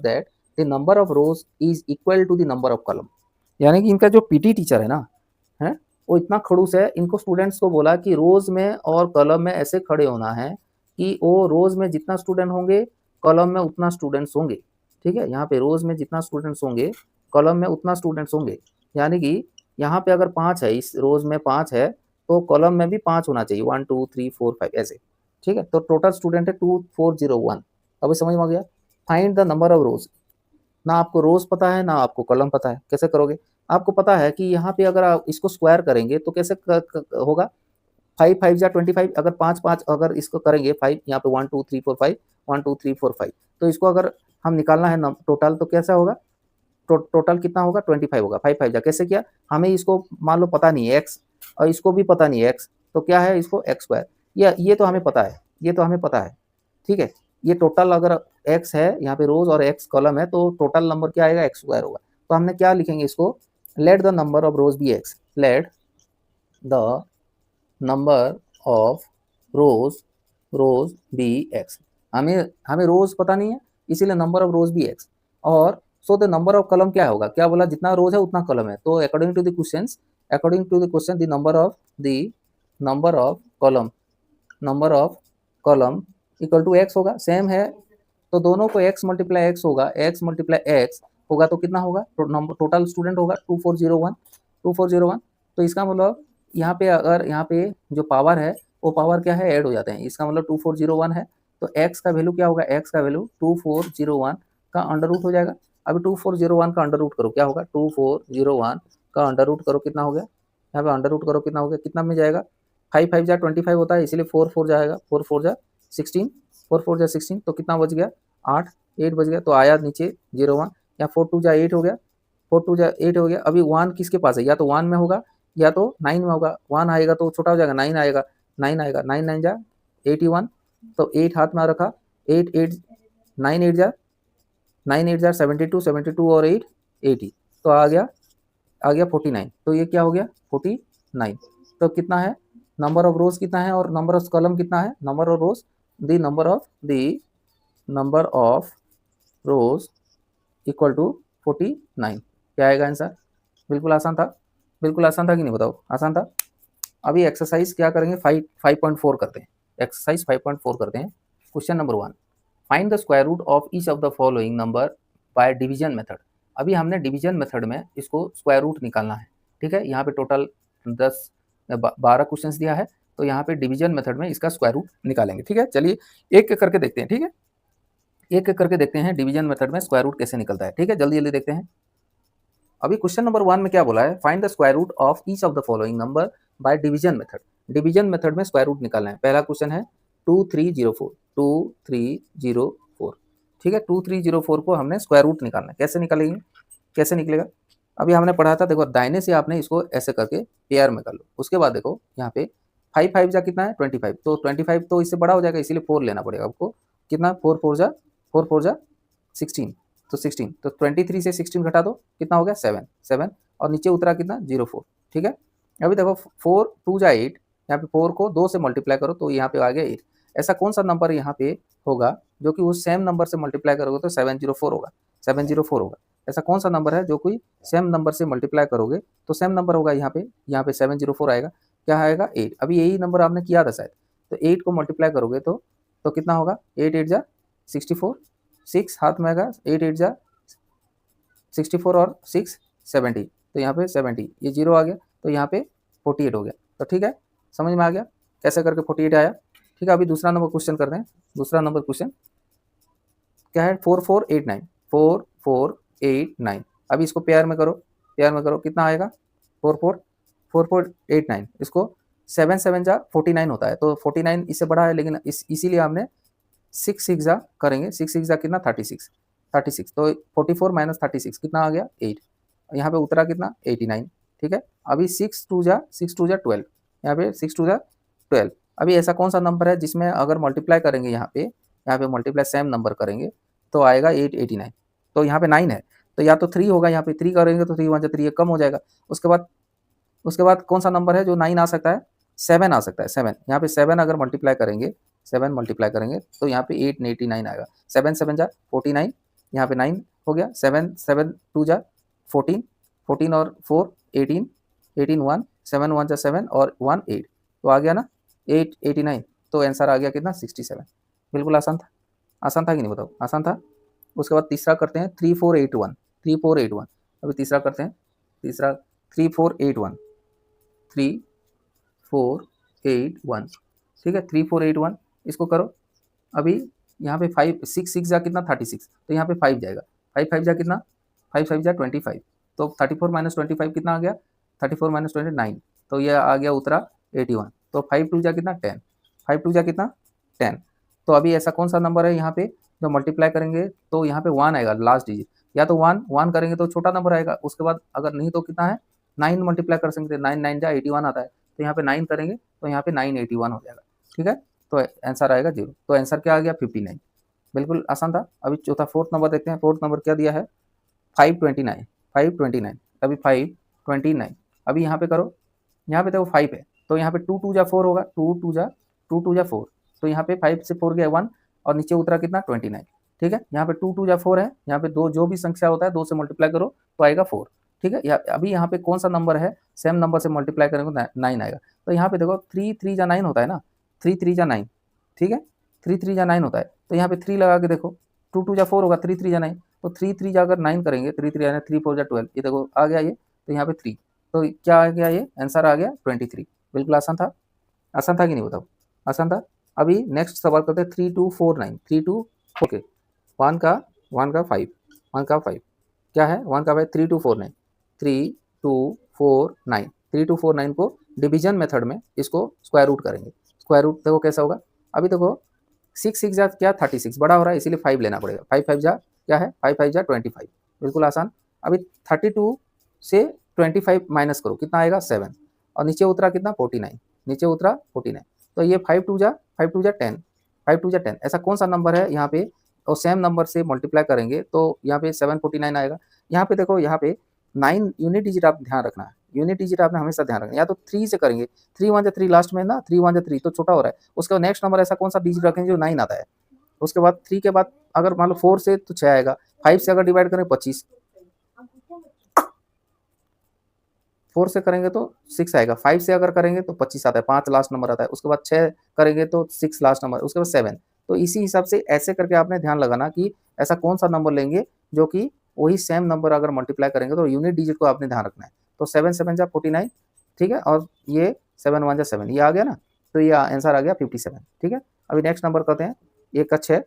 that the number of rows is equal to the number of column, यानी कि इनका जो PT टीचर है ना, है वो इतना खड़ूस है, इनको स्टूडेंट्स को बोला कि रोज में और कॉलम में ऐसे खड़े होना है कि वो रोज में जितना स्टूडेंट होंगे कॉलम में उतना स्टूडेंट्स होंगे। ठीक है, यहाँ पे रोज में जितना स्टूडेंट्स होंगे कॉलम में उतना स्टूडेंट्स होंगे। यानी कि यहाँ पे अगर 5 है, इस रोज में 5 है तो कॉलम में भी 5 होना चाहिए, 1 2 3 4 5 ऐसे। ठीक है, तो टोटल स्टूडेंट है 2401। अभी समझ में आ गया। फाइंड द नंबर ऑफ रोज। ना आपको रोज पता है ना आपको कॉलम पता है, कैसे करोगे? आपको पता है कि यहाँ पे अगर आप इसको स्क्वायर करेंगे तो कैसे होगा? 5 5 जा 25, अगर 5 5 अगर इसको करेंगे 5 यहाँ पे 1 2 3 4 5 1 2 3 4 5, तो इसको अगर हम निकालना है टोटल तो कैसा होगा? टोटल कितना होगा? 25 होगा। 5 5 जा कैसे किया? हमें इसको मान लो पता नहीं है एक्स, और इसको भी पता नहीं है एक्स, तो क्या है इसको एक्स स्क्वायर। ये तो हमें पता है, ये तो हमें पता है। ठीक है, ये टोटल अगर एक्स है यहाँ पे रोज और एक्स कॉलम है तो टोटल नंबर क्या आएगा? एक्स स्क्वायर होगा। तो हमने क्या लिखेंगे इसको? Let the number of rows be x. Let the number of rows be x. हमें हमें रोज पता नहीं है इसीलिए number of rows be x. और so the number of column क्या होगा? क्या बोला? जितना रोज है उतना कॉलम है। तो according to the question the number of column equal to X होगा। सेम है तो दोनों को x मल्टीप्लाई एक्स होगा, x मल्टीप्लाई एक्स होगा तो कितना होगा? टोटल स्टूडेंट होगा 2401। तो इसका मतलब यहाँ पे अगर यहाँ पे जो पावर है वो पावर क्या है? ऐड हो जाते हैं। इसका मतलब 2401 है तो x का वैल्यू क्या होगा? x का वैल्यू 2401 का अंडर रूट हो जाएगा। अभी 2401 का अंडर रूट करो, क्या होगा? 2401 का अंडर रूट करो, कितना हो गया? यहाँ पे अंडर रूट करो, कितना हो गया? कितना में जाएगा? 5 5 जा 25 होता है इसीलिए 4 4 जाएगा, 4 4 जा 16, 4 4 जा 16, तो कितना बच गया? 8 8 बच गया। तो आया नीचे 01, या 4 2 जा 8 हो गया, 4 2 जा 8 हो गया। अभी 1 किसके पास है? या तो 1 में होगा या तो 9 में होगा। 1 आएगा तो छोटा हो जाएगा, 9 आएगा, 9 आएगा, 9 9 जा 81, तो 8 हाथ में रखा, 8 8 9 8 जा 72, 72 और 8 80, तो आ गया 49। तो ये क्या हो गया? 49। तो कितना है? नंबर ऑफ रोज कितना है और नंबर ऑफ कॉलम कितना है? Number of rows number of rows equal to 49। क्या आएगा आंसर? बिल्कुल आसान था, बिल्कुल आसान था कि नहीं? बताओ, आसान था। अभी एक्सरसाइज क्या करेंगे? 5.4 करते हैं। एक्सरसाइज 5.4 करते हैं। Question number 1, find the square root of each of the following number by division method. अभी हमने डिवीजन मेथड में इसको स्क्वायर रूट निकालना है। ठीक है, यहाँ पे टोटल 12 क्वेश्चंस दिया है तो यहाँ पे डिवीजन मेथड में इसका स्क्वायर रूट निकालेंगे। ठीक है, चलिए एक एक करके देखते हैं। ठीक है, एक एक करके देखते हैं डिवीजन मेथड में स्क्वायर रूट कैसे निकलता है। ठीक है, जल्दी जल्दी देखते हैं। अभी क्वेश्चन नंबर 1 में क्या बोला है? Find the square root of each of the following number by division method. Division method में स्क्वायर रूट निकालना है। पहला क्वेश्चन है 2304। ठीक है, 2304 को हमने स्क्वायर रूट निकालना है। कैसे निकालेंगे? कैसे निकलेगा? अभी हमने पढ़ा था, देखो दाहिने से आपने इसको ऐसे करके पेयर में कर लो। उसके बाद देखो यहाँ पे 5 5 जा कितना है? 25, तो 25 तो इससे बड़ा हो जाएगा इसीलिए 4 लेना पड़ेगा आपको। कितना? 4 4 जा 16, तो 16, तो 23 से 16 घटा दो, कितना हो गया? 7 7, और नीचे उतरा कितना? 04। ठीक है, अभी देखो 4 2 जा 8, यहाँ पे 4 को 2 से मल्टीप्लाई करो तो यहाँ पे आ गया 8। ऐसा कौन सा नंबर यहाँ पे होगा जो कि उस सेम नंबर से मल्टीप्लाई करोगे तो 704 होगा? 704 होगा। ऐसा कौन सा नंबर है जो कोई सेम नंबर से मल्टीप्लाई करोगे तो सेम नंबर होगा? यहाँ पे 704 आएगा। क्या आएगा? 8। अभी यही नंबर आपने किया था शायद, तो 8 को मल्टीप्लाई करोगे तो कितना होगा? 8 8 जा 64, 6 हाथ में आएगा, 8 8 जा 64 और 6 70, तो यहाँ पे 70, ये 0 आ गया तो यहाँ पे 48 हो गया। तो ठीक है, समझ में आ गया कैसे करके 48 आया। ठीक है, अभी दूसरा नंबर क्वेश्चन करते हैं। दूसरा नंबर क्वेश्चन क्या है? 4489। अभी इसको पेयर में करो, पेयर में करो, कितना आएगा? 4489। इसको 7 7 जा 49 होता है, तो 49 इससे बड़ा है लेकिन इसीलिए हमने 6 6 जा करेंगे। 6 6 जा कितना? 36, तो 44 माइनस 36 कितना आ गया? 8। यहाँ पे उतरा कितना? 89। ठीक है, अभी 6 2 जा 12, यहाँ पे 6 2 जा 12। अभी ऐसा कौन सा नंबर है जिसमें अगर मल्टीप्लाई करेंगे यहाँ पे मल्टीप्लाई सेम नंबर करेंगे तो आएगा 889। तो यहाँ पे 9 है तो या तो 3 होगा, यहाँ पे 3 करेंगे तो 3 1 3 कम हो जाएगा। उसके बाद कौन सा नंबर है जो 9 आ सकता है? 7 आ सकता है। 7, यहाँ पे 7 अगर मल्टीप्लाई करेंगे, 7 मल्टीप्लाई करेंगे तो यहाँ पे 889 आएगा। 7 7 जा 49, यहाँ पे 9 हो गया। 7 7 2 जा 14, 14 और 4 18, 18 1 7 1 जा 7 और 1 8, तो आ गया ना 8 89, तो आंसर आ गया कितना 67। बिल्कुल आसान था कि नहीं बताओ, आसान था। उसके बाद तीसरा करते हैं 3481, 3481। अभी तीसरा करते हैं, तीसरा 3481, 3481, ठीक है 3481, इसको करो। अभी यहाँ पे 5 6 6 जा कितना 36, तो यहाँ पे 5 जाएगा, 5 5 जा कितना, 5 5 जा 25, तो 34 माइनस 25 कितना आ गया, 34 माइनस 29, तो ये आ गया उत्तरा 81। तो 5 2 जा कितना 10, 5 2 जा कितना 10। तो अभी ऐसा कौन सा नंबर है यहाँ पे जो मल्टीप्लाई करेंगे तो यहाँ पे 1 आएगा लास्ट डिजिट, या तो 1 1 करेंगे तो छोटा नंबर आएगा, उसके बाद अगर नहीं तो कितना है 9 मल्टीप्लाई कर सकते हैं, 9 9 जा 81 आता है, तो यहाँ पे 9 करेंगे तो यहाँ पे 981 हो जाएगा, ठीक है। तो आंसर आएगा 0, तो आंसर क्या आ गया 59। बिल्कुल आसान था। अभी चौथा फोर्थ नंबर देखते हैं, फोर्थ नंबर क्या दिया है 529, 529, अभी 529, अभी यहाँ पे करो, यहाँ पे देखो 5 है, तो यहाँ पे 2 2 जा 4 होगा, 2 2 जा 4, तो यहाँ पे 5 से 4 गया 1 और नीचे उतरा कितना 29, ठीक है। यहाँ पे 2 2 जा 4 है, यहाँ पे दो जो भी संख्या होता है 2 से मल्टीप्लाई करो तो आएगा 4, ठीक है। अभी यहाँ पे कौन सा नंबर है सेम नंबर से मल्टीप्लाई करेंगे 9 आएगा, तो यहाँ पे देखो 3 3 जा 9 होता है ना, 3 3 जा 9, ठीक है, 3 3 जा 9 होता है, तो यहाँ पे 3 लगा के देखो, 2 2 जा 4 होगा, 3 3 जा 9, तो 3 3 जा अगर 9 करेंगे, 3 3 जा 3 4 जा 12, ये देखो आ गया ये, तो यहाँ पे 3, तो क्या आ गया ये आंसर आ गया 23। बिल्कुल आसान था कि नहीं बताओ, आसान था। अभी नेक्स्ट सवाल करते हैं 3249, 32, ओके 1 का 5, 1 का 5 क्या है 1 का 5 3249, 3249, 3249 को डिवीजन मेथड में इसको स्क्वायर रूट करेंगे, स्क्वायर रूट देखो कैसा होगा। अभी देखो 6 6 जा क्या 36 बड़ा हो रहा है, इसीलिए 5 लेना पड़ेगा, 5 5 जा क्या है 5 5 जा 25, बिल्कुल आसान। अभी 32 से 25 माइनस करो कितना आएगा 7, और नीचे उतरा कितना 49, नीचे उतरा 49, तो ये 5 2 जा 10, 5 2 जा 10, ऐसा कौन सा नंबर है यहाँ पे, और सेम नंबर से मल्टीप्लाई करेंगे तो यहाँ पे 749 आएगा। यहाँ पे देखो यहाँ पे 9 यूनिट डिजिट आप ध्यान रखना है, यूनिट डिजिट आपने हमेशा ध्यान रखना है, या तो 3 से करेंगे, 3 1 जा 3 लास्ट में ना, 3 1 जा 3 तो छोटा हो रहा है, उसके बाद नेक्स्ट नंबर ऐसा कौन सा डिजिट रखेंगे जो 9 आता है, उसके बाद 3 के बाद अगर मान लो 4 से तो 6 आएगा, 5 से अगर डिवाइड करें 25, 4 से करेंगे तो 6 आएगा, 5 से अगर करेंगे तो 25 आता है, 5 लास्ट नंबर आता है, उसके बाद 6 करेंगे तो 6 लास्ट नंबर, उसके बाद 7, तो इसी हिसाब से ऐसे करके आपने ध्यान लगाना कि ऐसा कौन सा नंबर लेंगे जो कि वही सेम नंबर अगर मल्टीप्लाई करेंगे तो यूनिट डिजिट को आपने ध्यान रखना है। तो 7 7 जा 49, ठीक है, और ये 7 1 जा 7, ये आ गया ना, तो ये आंसर आ गया 57, ठीक है। अभी नेक्स्ट नंबर करते हैं, एक का 6,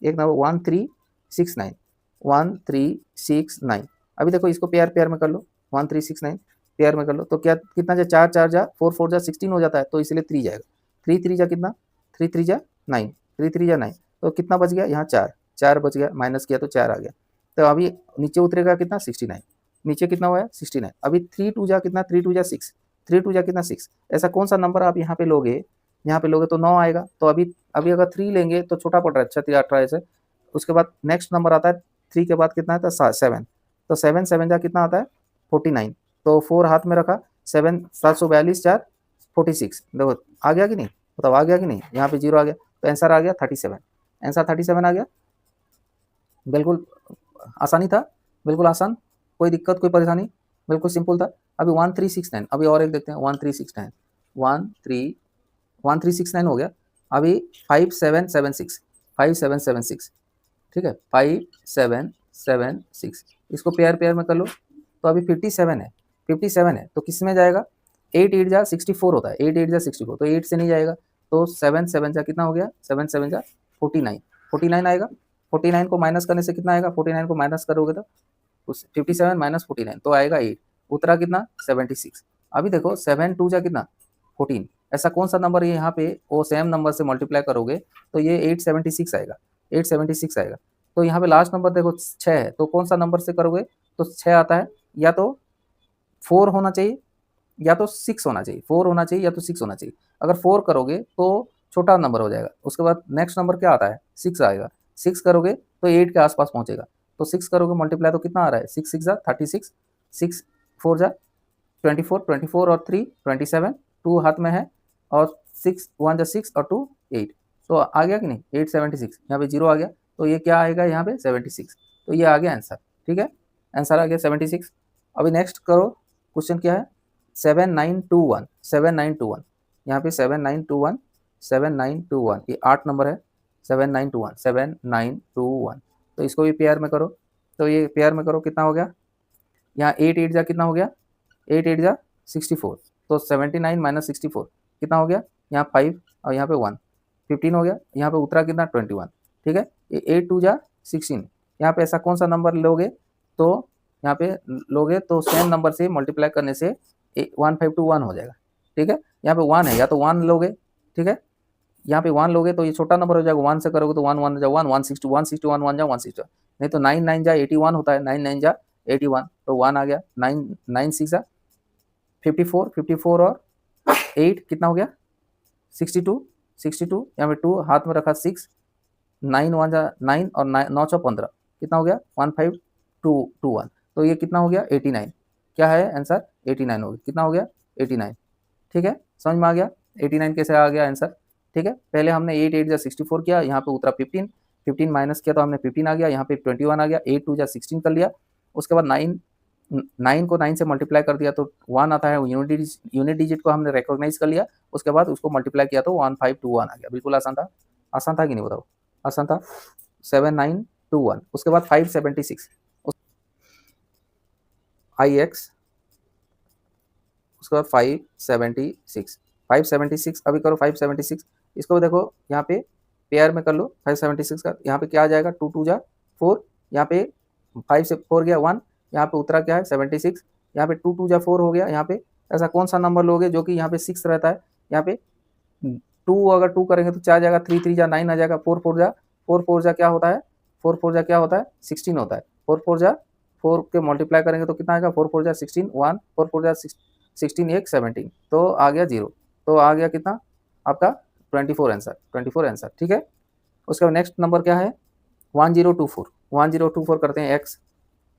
एक नंबर 1369, 1369, अभी देखो इसको पेयर पेयर में कर लो, 1369 पेयर में कर लो, तो क्या कितना जा 4 4 जा 4 4 जा 16 हो जाता है, तो इसलिए 3 जाएगा, 3 3 जा कितना 3 3 जा 9, 3 3 जा 9, तो कितना बच गया यहाँ 4 4 बच गया, माइनस किया तो 4 आ गया, तो अभी नीचे उतरेगा कितना 69, नीचे कितना हुआ है 69। अभी 3 2 जा कितना 3 2 जा 6, 3 2 जा कितना 6, ऐसा कौन सा नंबर आप यहाँ पे लोगे, यहाँ पे लोगे तो 9 आएगा, तो अभी अगर 3 लेंगे तो छोटा पड़ रहा है 36 18 से, उसके बाद नेक्स्ट नंबर आता है 3 के बाद कितना आता है 7, तो 7 7 जा कितना आता है 49, तो 4 हाथ में रखा, 7 742 4 46, देखो आ गया कि नहीं बताओ, आ गया कि नहीं, यहाँ पे 0 आ गया, तो आंसर आ गया 37, आंसर 37 आ गया। बिल्कुल आसानी था, बिल्कुल आसान, कोई दिक्कत कोई परेशानी, बिल्कुल सिंपल था। अभी 1369, अभी और एक देखते हैं 1369, 1369 हो गया। अभी 5776, 5776, ठीक है 5776, इसको पेयर पेयर में कर लो, तो अभी 57 है, 57 है तो किस में जाएगा, 8 8 जा 64 होता है, 8 8 जा 64, तो 8 से नहीं जाएगा, तो 7 7 जा कितना हो गया 7 7 जा 49, 49 आएगा, 49 को माइनस करने से कितना आएगा, 49 को माइनस करोगे तो 57 माइनस 49 तो आएगा 8, उतरा कितना 76। अभी देखो 7 2 जा कितना 14, ऐसा कौन सा नंबर है यहाँ पे वो सेम नंबर से मल्टीप्लाई करोगे तो ये 876 आएगा, 876 आएगा। तो यहाँ पे लास्ट नंबर देखो 6 है, तो कौन सा नंबर से करोगे तो 6 आता है, या तो 4 होना चाहिए या तो 6 होना चाहिए, 4 होना चाहिए या तो 6 होना चाहिए, अगर 4 करोगे तो छोटा नंबर हो जाएगा, उसके बाद नेक्स्ट नंबर क्या आता है 6 आएगा, 6 करोगे तो 8 के आसपास पहुंचेगा, तो 6 करोगे मल्टीप्लाई तो कितना आ रहा है 6 6 जा 36, 6 4 जा 24, 24 और 3 27, 2 हाथ में है, और 6 1 जा 6 और 2 8, तो आ गया कि नहीं 876, यहाँ पे 0 आ गया, तो ये क्या आएगा यहाँ पे 76, तो ये आ गया आंसर, ठीक है, आंसर आ गया 76। अभी नेक्स्ट करो, क्वेश्चन क्या है 7921 7921, यहाँ पे 7921 7921, ये 8 नंबर है 7921 7921। तो इसको भी पेयर में करो, तो ये पेयर में करो कितना हो गया, यहाँ 8 8 जा कितना हो गया, 8 8 जा 64, तो 79 माइनस 64 कितना हो गया, यहाँ 5 और यहाँ पे 1 15 हो गया, यहाँ पे उतरा कितना 21। ठीक है, ये 8 2 जा 16, यहाँ पे ऐसा कौन सा नंबर लोगे, तो यहाँ पे लोगे तो सेम नंबर से मल्टीप्लाई करने से 1521 हो जाएगा। ठीक है, यहाँ पे 1 है, या तो 1 लोगे, ठीक है, यहाँ पे 1 लोगे तो ये छोटा नंबर हो जाएगा, 1 से करोगे तो 1 1 जा 1 160 161 1 जा 160, नहीं तो 9 9 जा 81 होता है, 9 9 जा 81, तो 1 आ गया, 9 9 6 जा 54 54 और 8 कितना हो गया 62 62, यहाँ पे 2 हाथ में रखा 6, 9 1 जा 9 और 9 6 15 कितना हो गया 15221, तो ये कितना हो गया 89, क्या है आंसर 89 हो गया, कितना हो गया 89। ठीक है, समझ में आ गया 89 कैसे आ गया आंसर। ठीक है, पहले हमने 8 8 जा 64 किया, यहाँ पे उतरा 15 15 माइनस किया तो हमने 15 आ गया, यहाँ पे 21 आ गया, 8 2 जा 16 कर लिया, उसके बाद 9 को 9 से मल्टीप्लाई कर दिया तो 1 आता है, यूनिट डिजिट को हमने रिकॉग्नाइज कर लिया, उसके बाद उसको मल्टीप्लाई किया तो 1521 आ गया। बिल्कुल आसान था कि नहीं बताओ, आसान था 7921, उसके बाद 576 IX, उसके बाद 576 576, अभी करो 576, इसको देखो यहाँ पे पेयर में कर लो 576 का, यहाँ पे क्या आ जाएगा 2 2 जा 4, यहाँ पे 5 से 4 गया 1, यहाँ पे उतरा क्या है 76, यहाँ पे 2 2 जा 4 हो गया, यहाँ पे ऐसा कौन सा नंबर लोगे जो कि यहाँ पे 6 रहता है, यहाँ पे 2 अगर 2 करेंगे तो क्या आ जाएगा 3 3 जा 9 आ जाएगा, 4 4 जा क्या होता है 4 4 जा क्या होता है 16 होता है, 4 4 जा 4 के मल्टीप्लाई करेंगे तो कितना आएगा 4 4 जा 16 1 4 4 जा 16 1 17, तो आ गया 0, तो आ गया कितना आपका 24 आंसर 24 आंसर। ठीक है, उसका नेक्स्ट नंबर क्या है 1024 1024 करते हैं x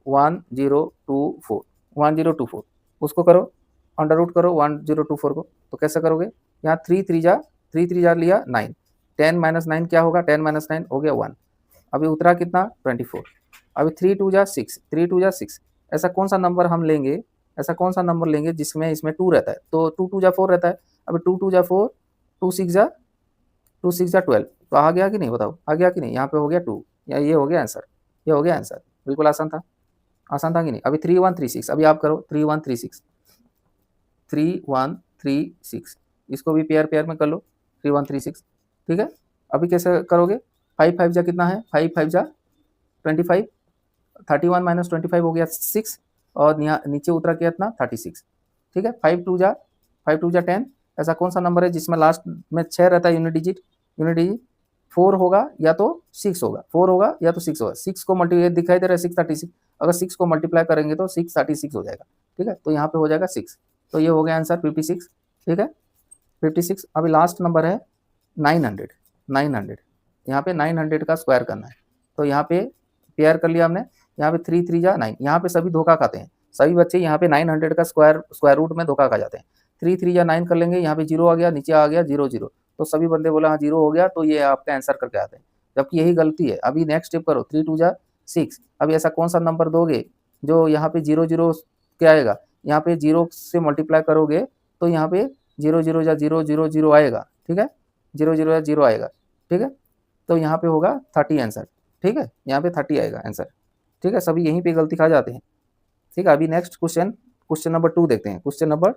1024 1024, उसको करो अंडर रूट करो 1024 को, तो कैसे करोगे, यहाँ 3 3 जा लिया 9, 10 माइनस 9 क्या होगा 10 माइनस 9 हो गया 1, अभी उतरा कितना 24, अभी 3 2 जा 6 3 2 जा 6, ऐसा कौन सा नंबर हम लेंगे, ऐसा कौन सा नंबर लेंगे जिसमें इसमें 2 रहता है, तो 2 2 जा 4 रहता है, अभी 2 2 जा 4 2 6 जा 12, तो आ गया कि नहीं बताओ, आ गया कि नहीं, यहाँ पे हो गया 2, या ये हो गया आंसर, ये हो गया आंसर, बिल्कुल आसान था कि नहीं। अभी 3136, अभी आप करो 3136 3136, इसको भी पेयर पेयर में कर लो 3136। ठीक है, अभी कैसे करोगे 5 5 जा कितना है 5 5 जा 25, 31 माइनस 25 हो गया 6, और यहाँ नीचे उतरा किया इतना 36। ठीक है, 5 2 जा 10, ऐसा कौन सा नंबर है जिसमें लास्ट में 6 रहता है यूनिट डिजिट 4 होगा या तो 6 होगा, 4 होगा या तो 6 होगा, 6 को मल्टीप्लाई दिखाई दे रहा है 636, अगर 6 को मल्टीप्लाई करेंगे तो 636 हो जाएगा। ठीक है, तो यहाँ पे हो जाएगा 6, तो ये हो गया आंसर 56। ठीक है 56, अभी लास्ट नंबर है 900, यहाँ पे 900 का स्क्वायर करना है, तो यहाँ पे पेयर कर लिया हमने, यहाँ पे 3 3 जा 9, यहाँ पे सभी धोखा खाते हैं, सभी बच्चे यहाँ पे 900 का स्क्वायर रूट में धोखा खा जाते हैं, 3 3 जा 9 कर लेंगे, यहाँ पे 0 आ गया, नीचे आ गया 0 0, तो सभी बंदे बोला हाँ 0 हो गया, तो ये आपका आंसर करके आते हैं, जबकि यही गलती है। अभी नेक्स्ट स्टेप करो 3 2 जा 6, अभी ऐसा कौन सा नंबर दोगे जो यहाँ पे 0 0 क्या आएगा, यहाँ पे 0 से मल्टीप्लाई करोगे तो यहाँ पे 0 0 जा 0 0 0 आएगा। ठीक है, 0 0 जा 0 आएगा। ठीक है, तो यहाँ पे होगा 30 आंसर। ठीक है, यहाँ पे 30 आएगा आंसर। ठीक है, सभी यहीं पे गलती खा जाते हैं। ठीक है, अभी नेक्स्ट क्वेश्चन नंबर 2 देखते हैं। क्वेश्चन नंबर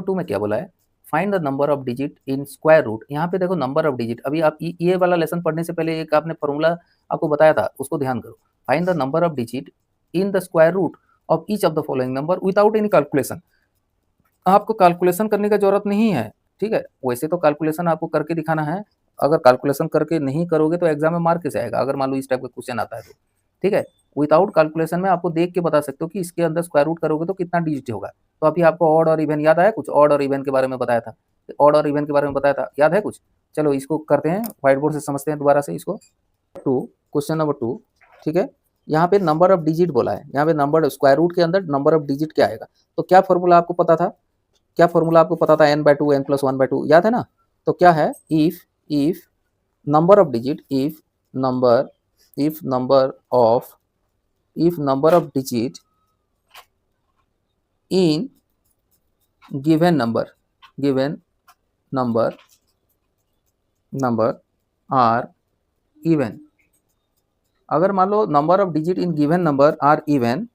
2 में क्या बोला है, find the number of digit in square root. यहाँ पे देखो नंबर ऑफ डिजिट, अभी आप ये वाला लेसन पढ़ने से पहले एक आपने फॉर्मूला आपको बताया था, उसको ध्यान करो। Find the number of digit in the square root of each of the following number without any calculation. आपको कैलकुलेशन करने की जरूरत नहीं है। ठीक है, वैसे तो कैलकुलेशन आपको करके दिखाना है, अगर कैलकुलेशन करके नहीं करोगे तो एग्जाम में मार्क कैसे आएगा, अगर मान लो इस टाइप का क्वेश्चन आता है तो। ठीक है, विदाउट कैलकुलेशन में आपको देख के बता सकते हो कि इसके अंदर स्क्वायर रूट करोगे तो कितना डिजिट होगा। तो अभी आपको ऑड और इवन याद आया, कुछ ऑड और इवन के बारे में बताया था, ऑड और इवन के बारे में बताया था, याद है कुछ। चलो इसको करते हैं, व्हाइट बोर्ड से समझते हैं दोबारा से इसको। Question number 2। ठीक है, यहाँ पे नंबर ऑफ डिजिट बोला है, यहाँ पे नंबर स्क्वायर रूट के अंदर नंबर ऑफ डिजिट क्या आएगा। तो क्या फॉर्मूला आपको पता था, n/2 n+1/2 याद है ना। तो क्या है, if number of digit, if number of digit in given number are even. अगर मान लो number of digit in given number are even,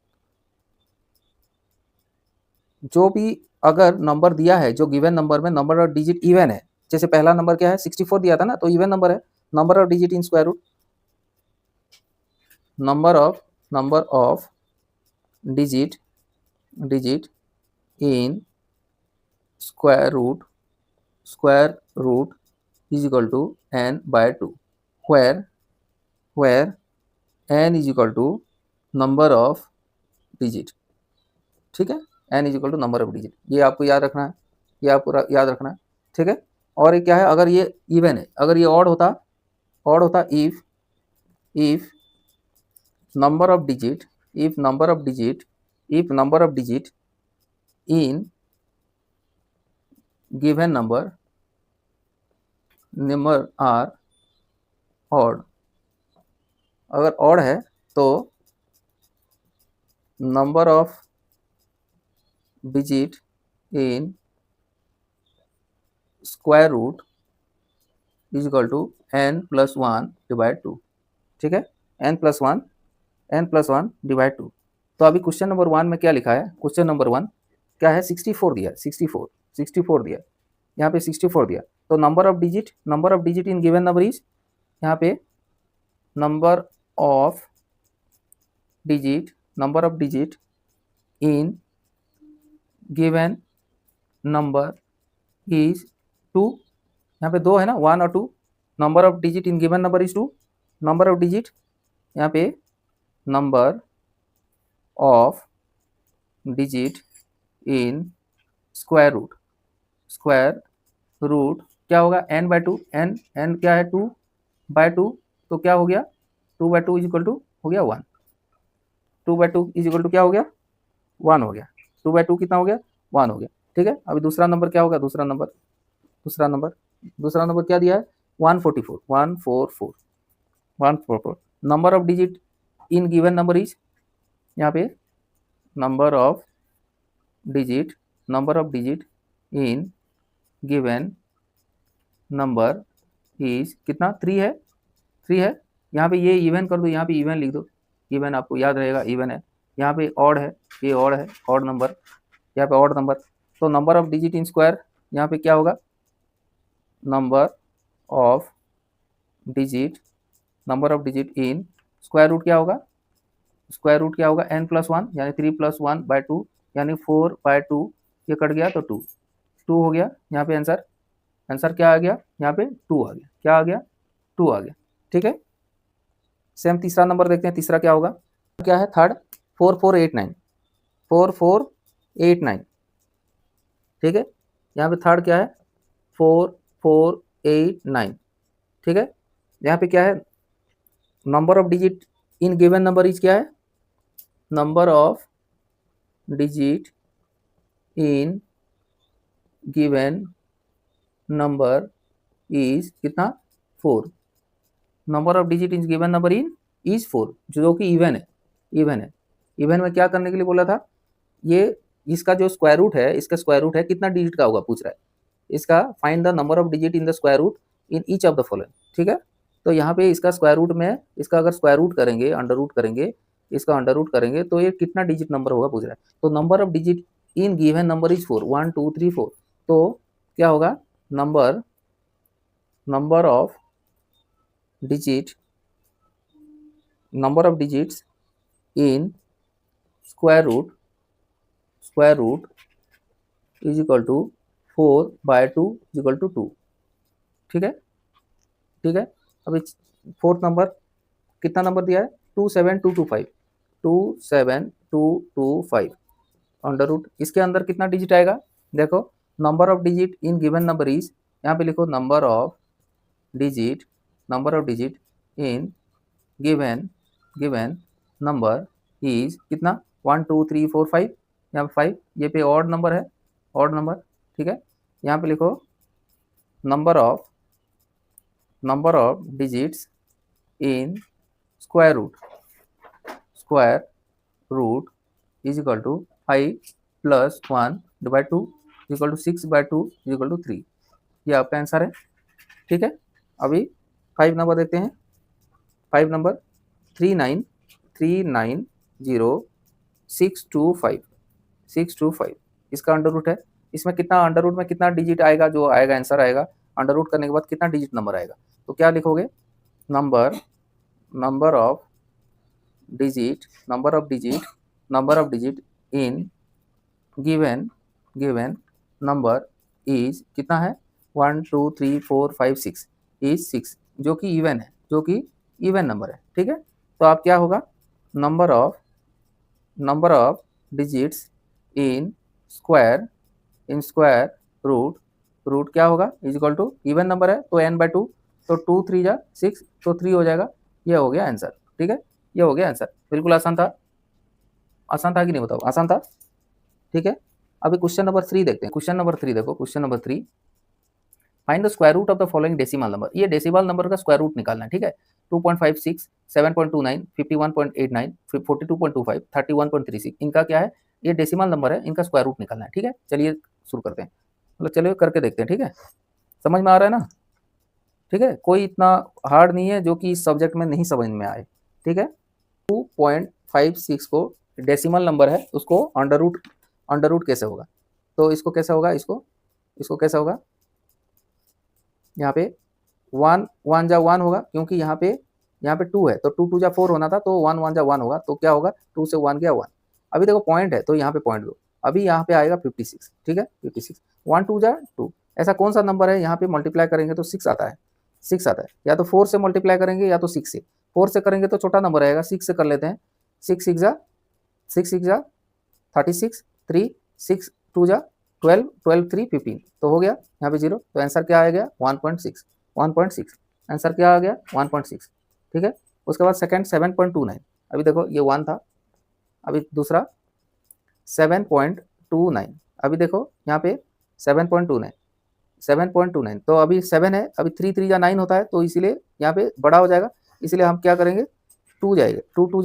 जो भी अगर नंबर दिया है जो गिवन नंबर में नंबर ऑफ डिजिट इवन है, जैसे पहला नंबर क्या है 64 दिया था ना, तो इवन नंबर है। Number of digit in square root, number of digit in square root is equal to n by 2, where n is equal to number of digit. ठीक है, n is equal to number of digit, ये आपको याद रखना है, ये आपको याद रखना है। ठीक है, और ये क्या है, अगर ये इवन है, अगर ये ऑड होता if number of digit in given number are odd, अगर ऑड है तो number of digit in square root is equal to n plus 1 divide 2। ठीक है, n प्लस वन डिवाइड 2। तो अभी क्वेश्चन नंबर 1 में क्या लिखा है, क्वेश्चन नंबर 1 क्या है, 64 दिया, 64 दिया, यहाँ पे 64 दिया। तो number of digit in given number is, यहाँ पे number of digit in given number is 2। यहाँ पे 2 है ना, 1 और 2। Number of digit in given number is 2। Number of digit, यहाँ पे number of digit in square root क्या होगा, n बाय 2। n क्या है 2 बाय 2, तो क्या हो गया 2 बाय 2 इज इक्वल टू हो गया 1। 2 बाय 2 इज इक्वल टू क्या हो गया 1 हो गया। 2 बाय 2 कितना हो गया 1 हो गया। ठीक है, अभी दूसरा नंबर क्या होगा, दूसरा नंबर क्या दिया है 144। Number of digit in given number is, यहाँ पे number of digit in given number is कितना 3 है। यहाँ पे ये इवन कर दो, यहाँ पे इवन लिख दो, इवन आपको याद रहेगा, इवन है। यहाँ पे ऑड है, ये ऑड है, ऑड नंबर, यहाँ पे ऑड नंबर। तो number of digit in square, यहाँ पे क्या होगा, number of digit in square root क्या होगा, n प्लस 1 यानी 3 प्लस 1 बाय 2 यानी 4 बाय 2, ये कट गया तो 2 हो गया। यहाँ पे आंसर क्या आ गया, यहाँ पे 2 आ गया, क्या आ गया 2 आ गया। ठीक है, सेम तीसरा नंबर देखते हैं, तीसरा क्या होगा, क्या है थर्ड 4489। ठीक है, यहाँ पे थर्ड क्या है 4489। ठीक है, यहाँ पे क्या है, number of digit in given number is क्या है, number of digit in given number is कितना 4। Number of digit in given number is 4, जो कि इवन है। इवन में क्या करने के लिए बोला था, ये इसका जो स्क्वायर रूट है, इसका स्क्वायर रूट है कितना डिजिट का होगा पूछ रहा है, इसका find the number of digit in the square root in each of the following. ठीक है, तो यहाँ पे इसका स्क्वायर रूट में, इसका अगर स्क्वायर रूट करेंगे, अंडर रूट करेंगे तो ये कितना डिजिट नंबर होगा पूछ रहा है। तो number of digit in given number is 4, 1 2 3 4। तो क्या होगा, number of digits in square root is equal to 4 by 2 is equal to 2। ठीक है, अभी फोर्थ नंबर कितना नंबर दिया है 27225 अंडर रूट, इसके अंदर कितना डिजिट आएगा, देखो number of digit in given number is, यहाँ पे लिखो number of digit in given number is कितना 1 2 3 4 5, यहाँ पे 5, ये पे ऑड नंबर है, ऑड नंबर। ठीक है, यहाँ पे लिखो number of digits in square root is equal to 5 plus 1 divide 2। Equal to 6/2 = 3। ये आपका आंसर है। ठीक है, अभी 5 नंबर देखते हैं। 5 नंबर 39390625 इसका अंडर रूट है। इसमें कितना अंडर रूट में कितना डिजिट आएगा, जो आएगा आंसर आएगा अंडर रूट करने के बाद कितना डिजिट नंबर आएगा, तो क्या लिखोगे, number of digit in given number is कितना है 1 2 3 4 5 6 इज 6, जो कि इवन नंबर है। ठीक है, तो आप क्या होगा, number of digits in square root क्या होगा is equal to even number है तो n/2, तो 2 3 जा 6, तो 3 हो जाएगा। ये हो गया आंसर। ठीक है, ये हो गया आंसर। बिल्कुल आसान था कि नहीं, बताओ आसान था। ठीक है, अभी क्वेश्चन नंबर 3 देखते हैं। क्वेश्चन नंबर 3 देखो, question number 3, find the square root of the following decimal number. ये डेसिमल नंबर का स्क्वायर रूट निकालना है। ठीक है, 2.56, 7.29, 51.89, 42.25, 31.36 इनका क्या है, ये डेसिमल नंबर है, इनका स्क्वायर रूट निकालना है। ठीक है, चलिए शुरू करते हैं, मतलब चलिए करके देखते हैं। ठीक है, समझ में आ रहा है ना। ठीक है, कोई इतना हार्ड नहीं है जो कि इस सब्जेक्ट में नहीं समझ में आए। ठीक है, 2.56 को डेसिमल नंबर है, उसको अंडर रूट कैसे होगा, तो इसको कैसे होगा, इसको कैसे होगा, यहाँ पे 1 जा 1 होगा, क्योंकि यहाँ पे 2 है तो 2 2 जा 4 होना था, तो 1 1 जा 1 होगा, तो क्या होगा 2 से 1 गया 1। अभी देखो पॉइंट है तो यहाँ पे पॉइंट दो, अभी यहाँ पे आएगा 56। ठीक है, 56, 1 2 जा 2, ऐसा कौन सा नंबर है यहाँ पे मल्टीप्लाई करेंगे तो 6 आता है, या तो 4 से मल्टीप्लाई करेंगे या तो 6 से। 4 से करेंगे तो छोटा नंबर आएगा, 6 से कर लेते हैं, 6 6 जा 36, 3 6 2 जा 12, 12 3 15, तो हो गया यहाँ पे 0, तो आंसर क्या आ गया 1.6 आंसर क्या आ गया 1.6। ठीक है, उसके बाद सेकंड 7.29, अभी देखो ये 1 था, अभी दूसरा 7.29, अभी देखो यहाँ पे 7.29, तो अभी 7 है, अभी 3 3 जा 9 होता है, तो इसीलिए यहाँ पे बड़ा हो जाएगा, इसलिए हम क्या करेंगे 2 जाएगा, 2 2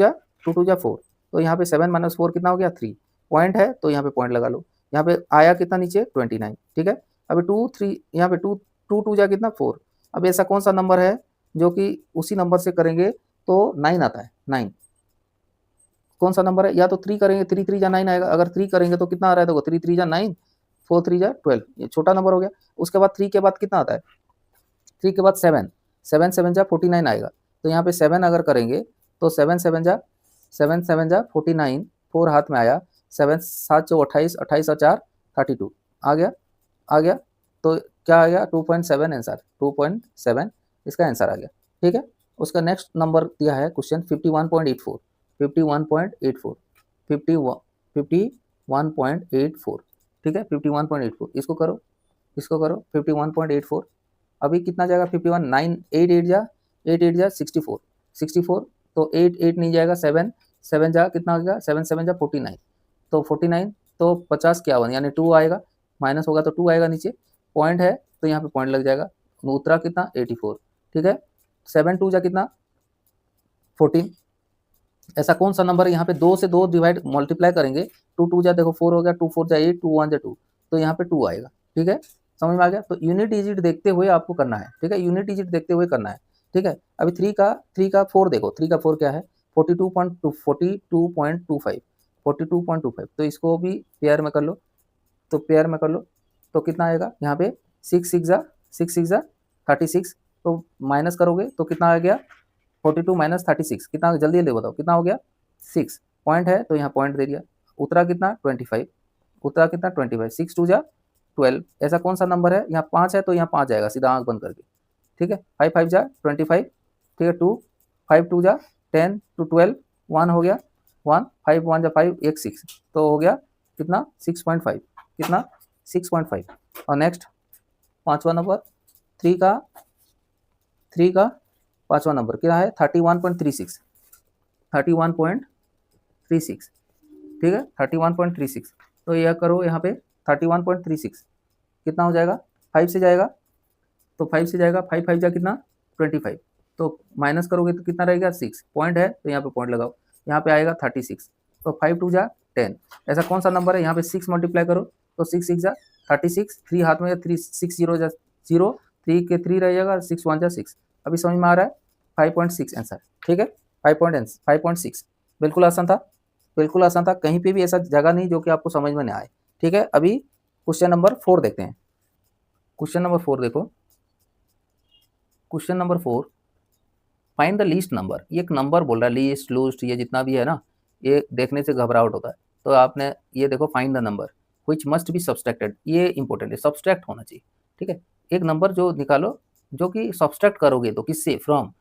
जा 4, तो यहाँ पे 7 - 4 कितना हो गया 3, पॉइंट है तो यहाँ पे पॉइंट लगा लो, यहाँ पे आया कितना नीचे 29। ठीक है, अभी 2 3 यहाँ पे 2 2 जा कितना 4, अब ऐसा कौन सा नंबर है जो कि उसी नंबर से करेंगे तो 9 आता है, 9 कौन सा नंबर है, या तो 3 करेंगे 3 3 जा 9 आएगा, अगर 3 करेंगे तो कितना आ रहा है देखो 3 3 जा 9, 4 3 जा 12, ये छोटा नंबर हो गया। उसके बाद 3 के बाद कितना आता है, 3 के बाद 7 7 जा 49 आएगा, तो यहाँ पे 7 अगर करेंगे तो 7 7 जा 49, 4 हाथ में आया, 7 7 चौ 28, 28 और 4 32 आ गया, तो क्या आ गया 2.7 आंसर, 2.7 इसका आंसर आ गया। ठीक है, उसका नेक्स्ट नंबर दिया है क्वेश्चन 51.84, 51.84, 51.84। ठीक है, 51.84 इसको करो 51.84, अभी कितना जाएगा 51, 9 8 8 जा 64, तो 8 8 नहीं जाएगा, 7 7 जा कितना हो गया 7 7 जा 49, तो 49 तो 50 क्या हुआ, यानी 2 आएगा, माइनस होगा तो 2 आएगा नीचे, पॉइंट है तो यहाँ पे पॉइंट लग जाएगा, उत्तरा कितना 84। ठीक है, 7 2 जा कितना 14, ऐसा कौन सा नंबर है यहाँ पे 2 से 2 डिवाइड मल्टीप्लाई करेंगे, 2 2 जा देखो 4 हो गया, 2 4 जा 8, 2 1 जा 2, तो यहाँ पे 2 आएगा। ठीक है, समझ में आ गया, तो यूनिट डिजिट देखते हुए आपको करना है। ठीक है, यूनिट डिजिट देखते हुए करना है। ठीक है, अभी 3 का 4 देखो, 3 का 4 क्या है 42.25, तो इसको भी पेयर में कर लो, तो कितना आएगा यहाँ पे 6 6 जा 36, तो माइनस करोगे तो कितना आ गया 42 - 36, कितना जल्दी जल्दी बताओ कितना हो गया 6, पॉइंट है तो यहाँ पॉइंट दे दिया, उत्तरा कितना 25, 6 2 जा 12, ऐसा कौन सा नंबर है, यहाँ 5 है तो यहाँ 5 जाएगा सीधा आंख बंद करके। ठीक है, 5 5 जा 25, ठीक है 2 5 2 जा 10 2 12, 1 हो गया 1, 5 1 जा 5 1 6, तो हो गया कितना 6.5, कितना 6.5। और नेक्स्ट पांचवा नंबर 3 का पांचवा नंबर क्या है 31.36, 31.36। ठीक है, 31.36, तो यह करो यहाँ पे 31.36 कितना हो जाएगा 5 से जाएगा, तो 5 से जाएगा 5 5 जा कितना 25, तो माइनस करोगे तो कितना रहेगा 6, पॉइंट है तो यहाँ पे पॉइंट लगाओ, यहाँ पे आएगा 36, तो 5 2 जा 10, ऐसा कौन सा नंबर है यहाँ पे 6 मल्टीप्लाई करो तो 6 6 जा 36, 3 हाथ में 3 6 0 0, 3 के 3 रह जाएगा, 6 1 6। अभी समझ में आ रहा है? 5.6 आंसर, ठीक है, 5.6 बिल्कुल आसान था, बिल्कुल आसान था, कहीं पे भी ऐसा जगह नहीं जो कि आपको समझ में नहीं आए, ठीक है। अभी क्वेश्चन नंबर 4 देखते हैं। क्वेश्चन नंबर 4 देखो, question number 4, find the least number. ये एक नंबर बोल रहा है, लीस्ट लूस्ट ये जितना भी है ना, ये देखने से घबराहट होता है। तो आपने ये देखो, find the number which must be subtracted, ये इंपॉर्टेंट है, सब्सट्रैक्ट होना चाहिए, ठीक है। एक नंबर जो निकालो जो कि सब्सट्रैक्ट करोगे तो किससे, from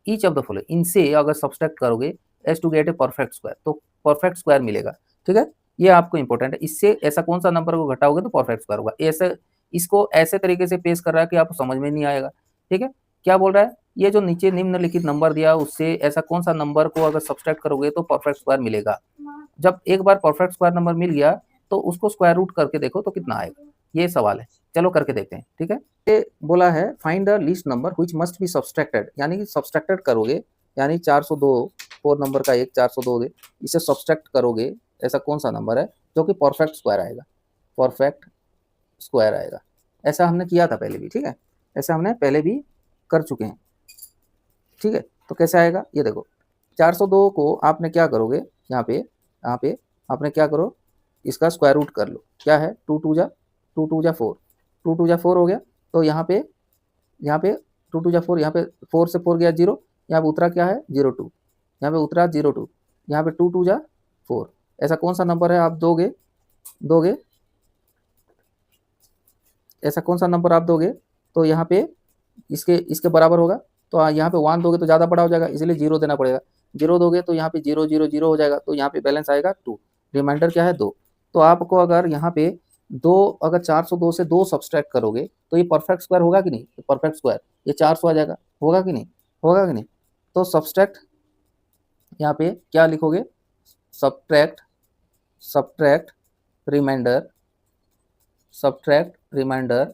each of the following, इनसे अगर सब्सट्रैक्ट करोगे as to get a perfect square, तो परफेक्ट स्क्वायर मिलेगा, ठीक है। ये आपको इंपॉर्टेंट है, इससे ऐसा कौन सा नंबर को घटाओगे तो परफेक्ट स्क्वायर होगा। ऐसे इसको ऐसे तरीके से पेश कर रहा है कि आपको समझ में नहीं आएगा, ठीक है। क्या बोल रहा है, ये जो नीचे निम्नलिखित नंबर दिया उससे ऐसा कौन सा नंबर को अगर सब्सट्रैक्ट करोगे तो परफेक्ट स्क्वायर मिलेगा। जब एक बार परफेक्ट स्क्वायर नंबर मिल गया तो उसको स्क्वायर रूट करके देखो तो कितना आएगा, ये सवाल है। चलो करके देखते हैं, ठीक है। ये बोला है find the least number which must be subtracted, यानी कि सब्सट्रैक्टेड करोगे, यानी 402, 4 नंबर का एक 402 दे, इसे सब्सट्रैक्ट करोगे, ऐसा कौन सा नंबर है जो कि परफेक्ट स्क्वायर आएगा, परफेक्ट स्क्वायर आएगा। ऐसा हमने किया था पहले भी, ठीक है, ऐसा हमने पहले भी कर चुके हैं, ठीक है। तो कैसे आएगा ये देखो, 402 को आपने क्या करोगे, यहाँ पे आपने क्या करो, इसका स्क्वायर रूट कर लो, क्या है 2 2 जा 4, 2 2 जा 4 हो गया। तो यहाँ पे 2 2 जा 4, यहाँ पे 4 से 4 गया 0, यहाँ पे उतरा क्या है 02, यहाँ पे उतरा 02, यहाँ पे 2 2 जा 4। ऐसा कौन सा नंबर है आप दोगे, ऐसा कौन सा नंबर आप दोगे तो यहाँ पे इसके इसके बराबर होगा। तो यहाँ पे 1 दोगे तो ज़्यादा बड़ा हो जाएगा, इसलिए 0 देना पड़ेगा। 0 दोगे तो यहाँ पे 0 0 0 हो जाएगा, तो यहाँ पे बैलेंस आएगा 2, रिमाइंडर क्या है 2। तो आपको अगर यहाँ पे 2, अगर 402 से 2 सब्सट्रैक्ट करोगे तो ये परफेक्ट स्क्वायर होगा कि नहीं, परफेक्ट स्क्वायर ये 400 आ जाएगा, होगा कि नहीं, होगा कि नहीं। तो सब्सट्रैक्ट यहाँ पे क्या लिखोगे, subtract, subtract remainder, subtract remainder,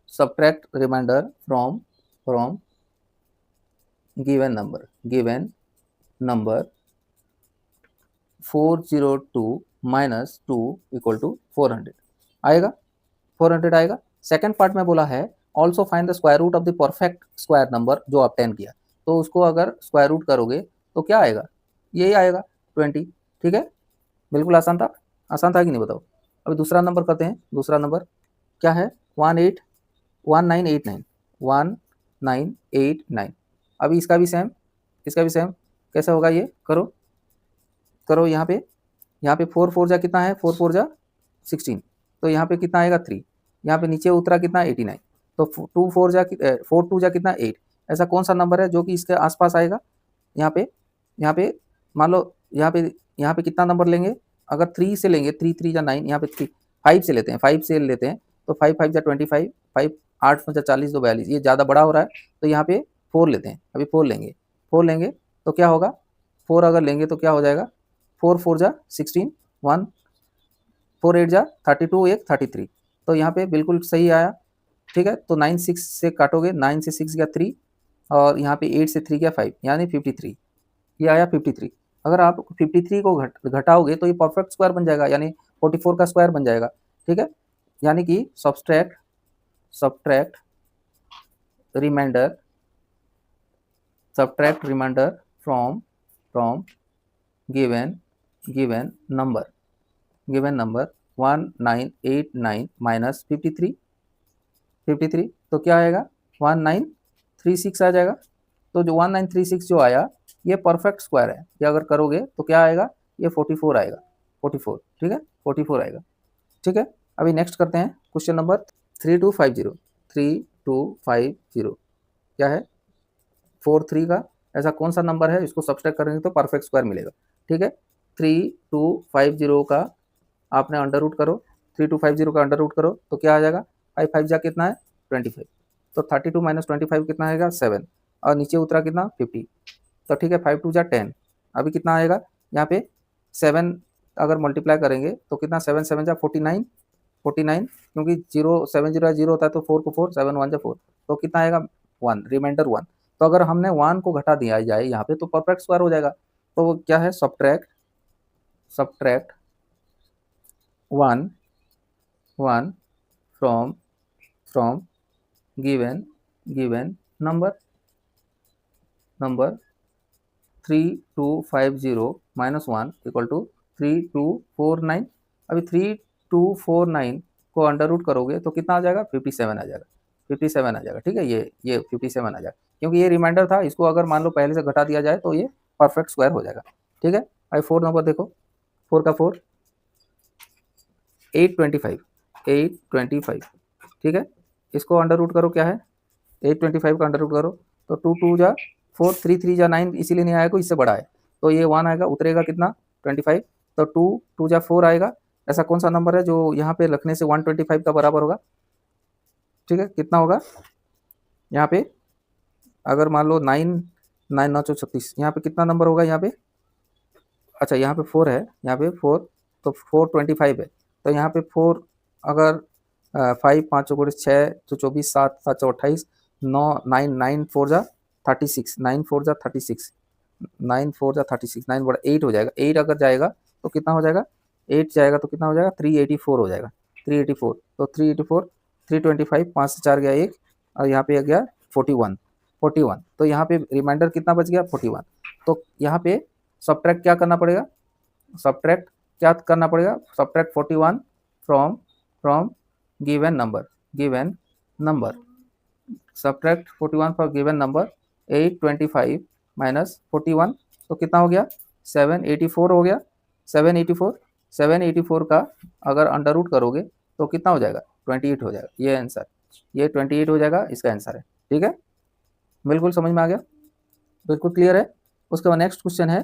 subtract remainder from given number 402 minus 2 equal to 400 आएगा, 400 आएगा। सेकंड पार्ट में बोला है also find the square root of the perfect square number जो आप 10 किया, तो उसको अगर स्क्वायर रूट करोगे तो क्या आएगा, यही आएगा 20, ठीक है। बिल्कुल आसान था, आसान था कि नहीं बताओ। अभी दूसरा नंबर करते हैं, दूसरा नंबर क्या है 1989। अभी इसका भी सेम, इसका भी सेम, कैसे होगा ये करो, करो यहाँ पे 4 4 जा कितना है, 4 4 जा 16, तो यहाँ पे कितना आएगा 3, यहाँ पे नीचे उतरा कितना 89, तो 2 4 जा 4 2 जा कितना 8। ऐसा कौन सा नंबर है जो कि इसके आसपास आएगा, यहाँ पे मान लो यहाँ पे कितना नंबर लेंगे, अगर 3 से लेंगे, 3 3 जा 9, यहाँ पे 5 से लेते हैं, 5 से लेते हैं तो 5 5 जा 25, 5 8 5 40 2 42, ये ज़्यादा बड़ा हो रहा है तो यहाँ पे 4 लेते हैं, अभी 4 लेंगे, 4 लेंगे तो क्या होगा, 4 अगर लेंगे तो क्या हो जाएगा, 4 4 जा 16, 1 4 8 जा 32, एक 33, तो यहाँ पे बिल्कुल सही आया, ठीक है। तो 9 6 से काटोगे, 9 से 6 गया 3, और यहाँ पे 8 से 3 गया 5, यानी 53, ये आया 53। अगर आप 53 को घटाओगे तो ये परफेक्ट स्क्वायर बन जाएगा, यानी 44 का स्क्वायर बन जाएगा, ठीक है। यानी कि subtract remainder from given number 1989 minus 53, तो क्या आएगा 1936 आ जाएगा। तो जो 1936 जो आया ये परफेक्ट स्क्वायर है, ये अगर करोगे तो क्या आएगा, ये 44 आएगा, 44, ठीक है, 44 आएगा, ठीक है। अभी नेक्स्ट करते हैं क्वेश्चन नंबर 3250 क्या है 43 का ऐसा कौन सा नंबर है, इसको सब्सट्रैक्ट करेंगे तो परफेक्ट स्क्वायर मिलेगा, ठीक है। 3250 का आपने अंडर रूट करो, 3250 का अंडर रूट करो तो क्या आ जाएगा, 5 5 जा कितना है 25, तो 32 माइनस 25 कितना आएगा 7, और नीचे उतरा कितना 50, तो ठीक है 5 2 जा 10, अभी कितना आएगा यहाँ पे 7 अगर मल्टीप्लाई करेंगे तो कितना 7 7 जा 49, क्योंकि 0 7 0 0 होता है तो 4 को 4 7 1 जा 4, तो कितना आएगा 1, रिमाइंडर 1। तो अगर हमने 1 को घटा दिया जाए यहाँ पे तो परफेक्ट स्क्वायर हो जाएगा। तो वो क्या है, subtract 1 from from given given number 3250 -1 = 3249। अभी 3249 को अंडर रूट करोगे तो कितना आ जाएगा, 57 आ जाएगा, 57 आ जाएगा। ठीक है, ये 57 आ जाएगा, क्योंकि ये रिमाइंडर था, इसको अगर मान लो पहले से घटा दिया जाए तो ये परफेक्ट स्क्वायर हो जाएगा। ठीक है, भाई 4 नंबर देखो, 4 का 4 825 825। ठीक है, इसको अंडर रूट करो, क्या है 825 का अंडर रूट करो तो 2 2 जा 4, 3 3 जा 9, इसीलिए नहीं आएगा, इससे बड़ा है तो ये 1 आएगा, उतरेगा कितना 25, तो 2 2 जा 4 आएगा। ऐसा कौन सा नंबर है जो यहाँ पे रखने से 125 का बराबर होगा। ठीक है, कितना होगा यहाँ पे, अगर मान लो 9 9 9 36, यहाँ पे कितना नंबर होगा यहाँ पे, अच्छा यहाँ पे 4 है, यहाँ पे 4 तो 425 है, तो यहाँ पे 4 अगर 5 5 चौको 6 तो 24, 7 7 28, 9 9 9 4 जा 36, 9 4 जा 36, 9 4 जा 36, 9 बड़ा 8 हो जाएगा। 8 अगर जाएगा तो कितना हो जाएगा, 8 जाएगा तो कितना हो जाएगा 384 हो जाएगा, 384 तो 384 325, 5 से 4 गया 1 और यहाँ पे आ गया 41 41, तो यहाँ पे रिमाइंडर कितना बच गया 41। तो यहाँ पे सब्ट्रैक्ट क्या करना पड़ेगा, सब्ट्रैक्ट क्या करना पड़ेगा, subtract 41 from from given number subtract 41 for given number 825 minus 41 तो कितना हो गया 784 हो गया, 784 का अगर अंडर रूट करोगे तो कितना हो जाएगा 28 हो जाएगा। ये आंसर, ये 28 हो जाएगा, इसका आंसर है। ठीक है, बिल्कुल समझ में आ गया, बिल्कुल क्लियर है। उसके बाद नेक्स्ट क्वेश्चन है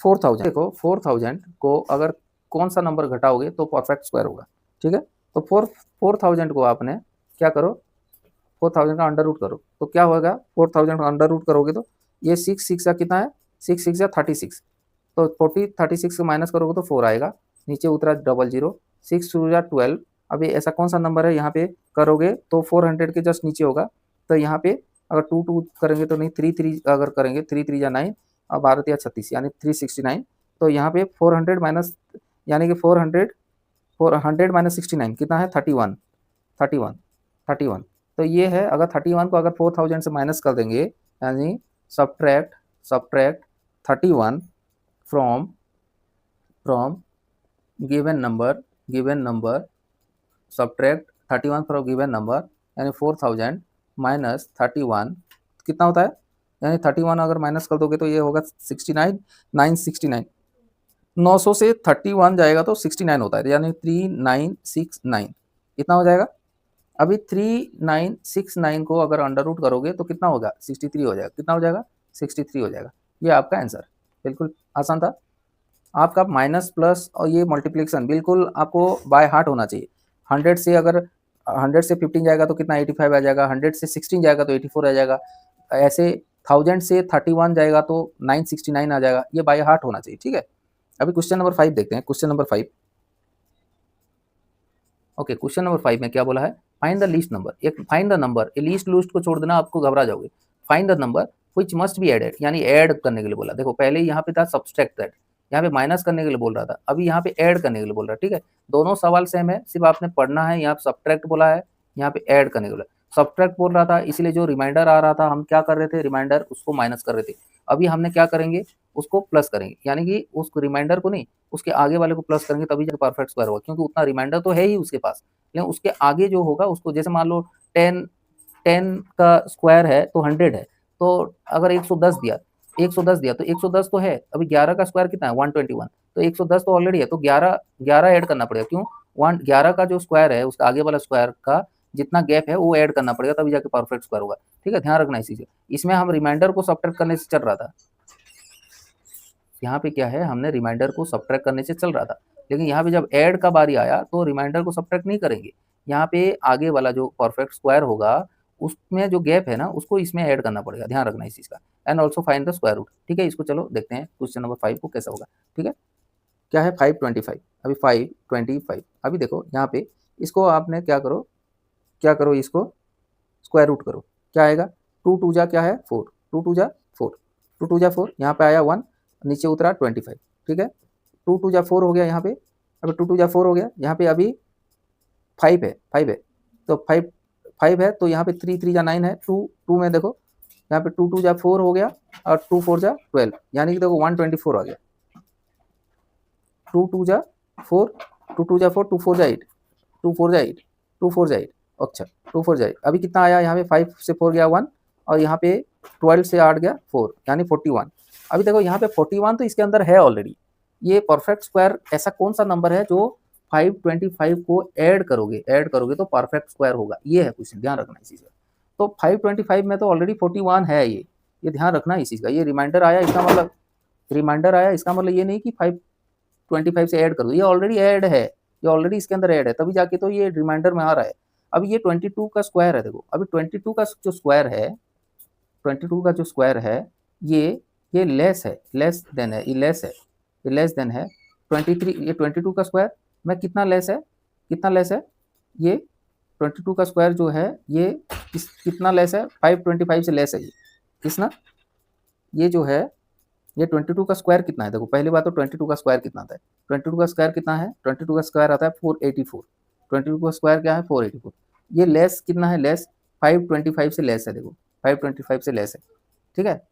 4000। देखो 4000 को अगर कौन सा नंबर घटाओगे तो परफेक्ट स्क्वायर होगा। ठीक है, तो 4000 को आपने क्या करो, 4000 का अंडर रूट करो तो क्या होगा, 4000 का अंडर रूट करोगे तो ये 6 6 का कितना है, 6 6 या 36, तो 36 से माइनस करोगे तो 4 आएगा, नीचे उतरा 00, 6 2 या 12। अभी ऐसा कौन सा नंबर है यहाँ पे करोगे तो 400 के जस्ट नीचे होगा, तो यहाँ पे अगर 2 2 करेंगे तो नहीं, 3 3 अगर करेंगे 3 3 या 9 और 12 या 36 यानी 369, तो यहाँ पे 400 माइनस यानी कि 400 माइनस 69 कितना है 31 31 31। तो ये है, अगर 31 को अगर 4000 से माइनस कर देंगे यानी subtract 31 from given number subtract 31 from given number यानी 4000 माइनस 31 कितना होता है, यानी 31 अगर माइनस कर दोगे तो ये होगा 69 969, 900 से 31 जाएगा तो 69 होता है, यानी 3969 इतना हो जाएगा। अभी 3969 को अगर अंडर रूट करोगे तो कितना होगा 63 हो जाएगा, कितना हो जाएगा 63 हो जाएगा। ये आपका आंसर, बिल्कुल आसान था। आपका माइनस प्लस और ये मल्टीप्लिकेशन बिल्कुल आपको बाय हार्ट होना चाहिए। 100 से अगर 100 से 15 जाएगा तो कितना 85 आ जाएगा, 100 से 16 जाएगा तो 84 आ जाएगा, ऐसे 1000 से 31 जाएगा तो 969 आ जाएगा, ये बाय हार्ट होना चाहिए। ठीक है, अभी क्वेश्चन नंबर 5 देखते हैं। Question number 5, okay, question number 5 में क्या बोला है, फाइंड द लीस्ट नंबर। एक फाइंड द नंबर, ये लीस्ट लूस्ट को छोड़ देना, आपको घबरा जाओगे। Find the number which must be added, यानी ऐड करने के लिए बोला। देखो पहले यहाँ पे था सब्सट्रैक्ट दैट, यहाँ पे माइनस करने के लिए बोल रहा था, अभी यहाँ पे ऐड करने के लिए बोल रहा है। ठीक है, दोनों सवाल सेम है, सिर्फ आपने पढ़ना है। यहाँ पे सब्ट्रैक्ट बोला है, यहाँ पे ऐड करने के लिए। सब्ट्रैक्ट बोल रहा था इसलिए जो रिमाइंडर आ रहा था हम क्या कर रहे थे, रिमाइंडर उसको माइनस कर रहे थे। अभी हमने क्या करेंगे, उसको प्लस करेंगे, यानी कि उस रिमाइंडर को नहीं, उसके आगे वाले को प्लस करेंगे तभी जाकर परफेक्ट स्क्वायर होगा, क्योंकि उतना रिमाइंडर तो है ही उसके पास, लेकिन उसके आगे जो होगा उसको, जैसे मान लो 10 का स्क्वायर है तो 100 है, तो अगर 110 दिया 110 तो 110 तो है, अभी 11 का स्क्वायर कितना है 121, तो 110 तो ऑलरेडी है, तो 11 ऐड करना पड़ेगा। क्यों, 11 का जो स्क्वायर है उसका आगे वाला स्क्वायर का जितना गैप है वो ऐड करना पड़ेगा, तभी जाके परफेक्ट स्क्वायर होगा। ठीक है, ध्यान रखना इसी से। इसमें हम रिमाइंडर को सब्ट्रैक्ट करने से चल रहा था, यहाँ पे क्या है, हमने रिमाइंडर को सब्ट्रैक्ट करने से चल रहा था, लेकिन यहाँ पे जब ऐड का बारी आया तो रिमाइंडर को सब्ट्रैक्ट नहीं करेंगे, यहाँ पे आगे वाला जो परफेक्ट स्क्वायर होगा उसमें जो गैप है ना उसको इसमें ऐड करना पड़ेगा, ध्यान रखना इस चीज़ का। And also find the square root. ठीक है, इसको चलो देखते हैं क्वेश्चन नंबर 5 को कैसा होगा। ठीक है, क्या है 525, अभी 525, अभी देखो यहाँ पे इसको आपने क्या करो इसको स्क्वायर रूट करो, क्या आएगा 2 2 जा क्या है 4, 2 2 जा 4, 2 2 जा 4, यहाँ पे आया 1, नीचे उतरा 25। ठीक है, 2 2 जा 4 हो गया यहाँ पे, अभी 2 2 जा 4 हो गया, यहाँ पे अभी 5 है तो 5 है, तो यहाँ पे 3 3 जा 9 है, 2 में देखो यहाँ पे 2 2 जा 4 हो गया और 2 4 जा 12, यानी कि देखो 124 आ गया। 2 2 जा 4, 2 2 जा 4, 2 4 जा 8, 2 4 जा 8, 2 4 जा 8, अच्छा 2 4 जा 8। अभी कितना आया यहाँ पे 5 से 4 गया 1 और यहाँ पे 12 से 8 गया 4, यानी 41। अभी देखो यहाँ पे 41 तो इसके अंदर है ऑलरेडी। ये परफेक्ट स्क्वायर ऐसा कौन सा नंबर है जो 525 को ऐड करोगे तो परफेक्ट स्क्वायर होगा, ये है क्वेश्चन, ध्यान रखना इस चीज का। तो 525 में तो ऑलरेडी 41 है, ये ध्यान रखना इस चीज का। ये रिमाइंडर आया इसका मतलब ये नहीं कि 525 से ऐड कर दो, ये ऑलरेडी ऐड है, ये ऑलरेडी इसके अंदर ऐड है, तभी जाके तो ये रिमाइंडर में आ रहा है। अब ये 22 का स्क्वायर है, देखो अभी 22 का जो स्क्वायर है, 22 का जो स्क्वायर है ये लेस है, लेस देन है, ये लेस है, ये लेस देन है 23। ये 22 का स्क्वायर में कितना लेस है, ये 22 का स्क्वायर जो है ये कितना लेस है, 525 से लेस है ये, कितना, ये जो है ये 22 का स्क्वायर कितना है, देखो पहली बात तो 22 का स्क्वायर कितना आता है, 22 का स्क्वायर कितना है, 22 का स्क्वायर आता है 484, 22 का स्क्वायर क्या है 484। ये लेस कितना है, लेस 525 से लेस है, देखो 525 से लेस है, ठीक है,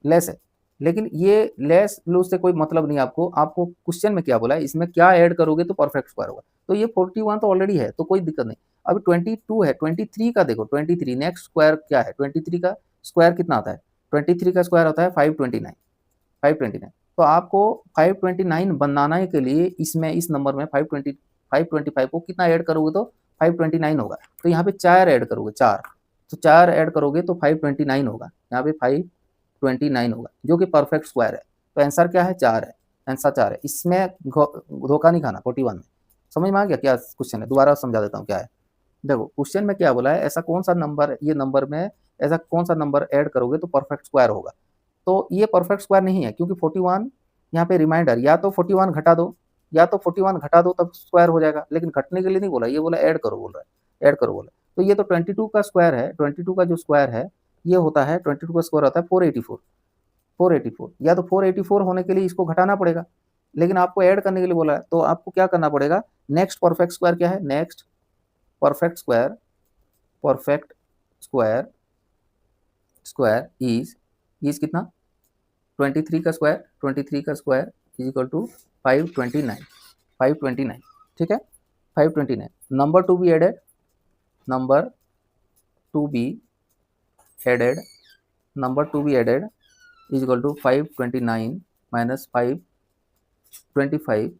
लेस है। लेकिन ये लेस लूज से कोई मतलब नहीं आपको क्वेश्चन में क्या बोला है, इसमें क्या ऐड करोगे तो परफेक्ट स्क्वायर होगा। तो ये 41 तो ऑलरेडी है, तो कोई दिक्कत नहीं। अभी 22 है, 23 का देखो, 23 नेक्स्ट स्क्वायर क्या है, 23 का स्क्वायर कितना आता है, 23 का स्क्वायर होता है 529, 529। तो आपको 529 बनाने के लिए इसमें इस नंबर में 525 को कितना ऐड करोगे तो 529 होगा। तो यहाँ पे 4 ऐड करोगे, 4, तो 4 ऐड करोगे तो 529 होगा, यहाँ पे 529 होगा जो कि परफेक्ट स्क्वायर है। तो आंसर क्या है, 4 है, आंसर 4 है। इसमें धोखा नहीं खाना। 41 में समझ में आ गया क्या क्वेश्चन है, दोबारा समझा देता हूँ क्या है। देखो क्वेश्चन में क्या बोला है, ऐसा कौन सा नंबर, ये नंबर में ऐसा कौन सा नंबर ऐड करोगे तो परफेक्ट स्क्वायर होगा। तो ये परफेक्ट स्क्वायर नहीं है, क्योंकि 41 यहाँ पे रिमाइंडर, या तो 41 घटा दो, या तो 41 घटा दो तब स्क्वायर हो जाएगा, लेकिन घटने के लिए नहीं बोला, ये बोला ऐड करो बोल रहा है, ऐड करो बोला। तो ये तो 22 का स्क्वायर है, 22 का जो स्क्वायर है ये होता है, 22 का स्क्वायर होता है 484, 484, या तो 484 होने के लिए इसको घटाना पड़ेगा, लेकिन आपको ऐड करने के लिए बोला है, तो आपको क्या करना पड़ेगा, नेक्स्ट परफेक्ट स्क्वायर क्या है, next perfect square, perfect square, square is कितना, 23 का स्क्वायर, 23 का स्क्वायर इज इक्वल टू 529, 529, ठीक है, 529। Number to be added, number to be added, number to be added is equal to 529 minus 525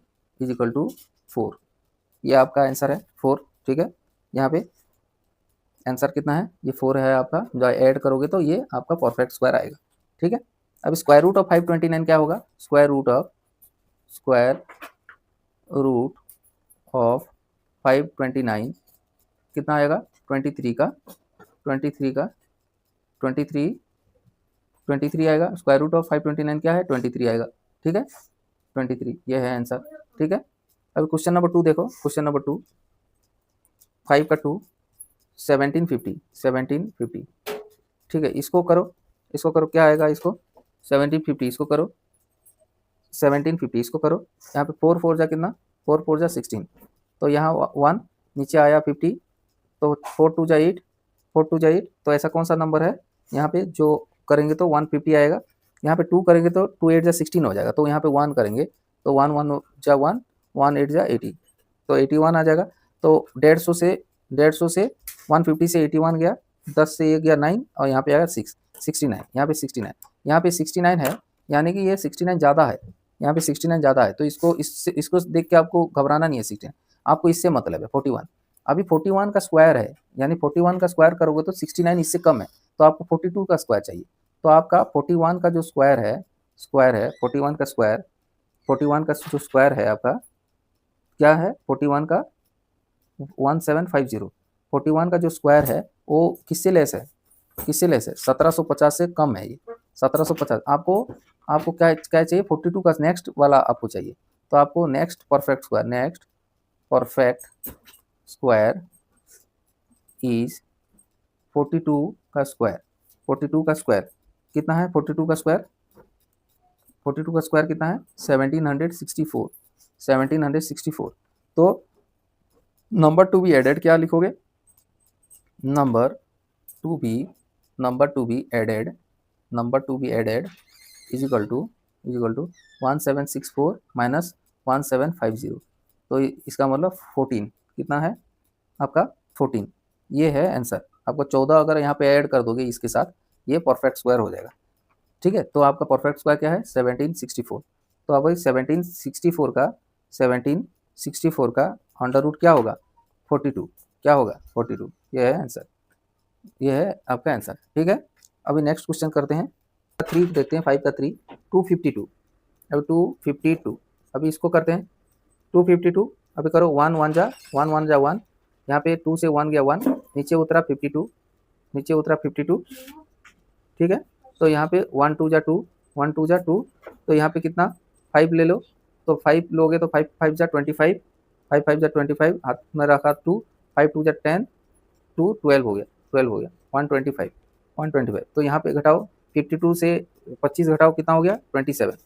is equal to 4। ये आपका answer है 4, ठीक है। यहाँ पे आंसर कितना है, ये 4 है आपका, जो ऐड करोगे तो ये आपका परफेक्ट स्क्वायर आएगा, ठीक है। अब स्क्वायर रूट ऑफ 529 क्या होगा, स्क्वायर रूट ऑफ 529 कितना आएगा, 23 का 23 आएगा। स्क्वायर रूट ऑफ 529 क्या है, 23 आएगा, ठीक है, 23, ये है आंसर, ठीक है। अभी क्वेश्चन नंबर 2 देखो, क्वेश्चन नंबर 2, 5 का 2, 1750, ठीक है। इसको करो क्या आएगा, इसको 1750, इसको करो 1750, इसको करो। यहाँ पे 4 4 जा कितना, 4 4 जा 16, तो यहाँ 1 नीचे आया 50, तो 4 2 जा 8, 4 2 जा 8, तो ऐसा कौन सा नंबर है, यहाँ पे जो करेंगे तो 150 आएगा। यहाँ पे 2 करेंगे तो 2 8 जा 16 हो जाएगा, तो यहाँ पे 1 करेंगे तो 1 1 जा 1, 1 8 जा 80, तो 81 आ जाएगा। तो 150 से 150 से 81 गया, 10 से 1 गया 9, और यहाँ पे आएगा 6, 69, यहाँ पे 69, यहाँ पे 69 है, यानी कि ये 69 ज़्यादा है, यहाँ पे 69 ज़्यादा है, तो इसको देख के आपको घबराना नहीं है, 69 आपको इससे मतलब है 41। अभी 41 का स्क्वायर है, यानी 41 का स्क्वायर करोगे तो 69 इससे कम है, तो आपको 42 का स्क्वायर चाहिए। तो आपका 41 का जो स्क्वायर है 41 का स्क्वायर, 41 का जो स्क्वायर है आपका क्या है, 41 का 1750, 41 का जो स्क्वायर है वो किससे लेस है, 1750 से कम है, ये 1750। आपको क्या चाहिए, 42 का नेक्स्ट वाला आपको चाहिए, तो आपको नेक्स्ट परफेक्ट स्क्वायर इज 42 का स्क्वायर, 42 का स्क्वायर कितना है, 42 का स्क्वायर कितना है, 1764। तो नंबर टू बी एडेड क्या लिखोगे, number to be number to be added is equal to 1764 minus 1750। तो इसका मतलब 14 कितना है आपका 14। ये है आंसर आपका 14 अगर यहाँ पे ऐड कर दोगे इसके साथ ये परफेक्ट स्क्वायर हो जाएगा। ठीक है, तो आपका परफेक्ट स्क्वायर क्या है 1764। तो अब 1764 का अंडर रूट क्या होगा 42। क्या होगा 42। ये है आंसर, ये है आपका आंसर। ठीक है, अभी नेक्स्ट क्वेश्चन करते हैं। 3 देखते हैं, 5 का 3 252। अभी 252 अभी इसको करते हैं 252। अभी करो 1 1 जा 1, यहाँ पे 2 से 1 गया 1, नीचे उतरा 52, नीचे उतरा 52। ठीक है, तो यहाँ पे 1 2 जा 2, 1 2 जा 2, तो यहाँ पे कितना 5 ले लो, तो 5 लोगे तो 5 5 जा 25, 5 5 जा 25, हाथ में रखा 2, 5 2 जा 10, 2 12 हो गया, 12 हो गया 125, 125। तो यहाँ पे घटाओ 52 से 25 घटाओ कितना हो गया 27,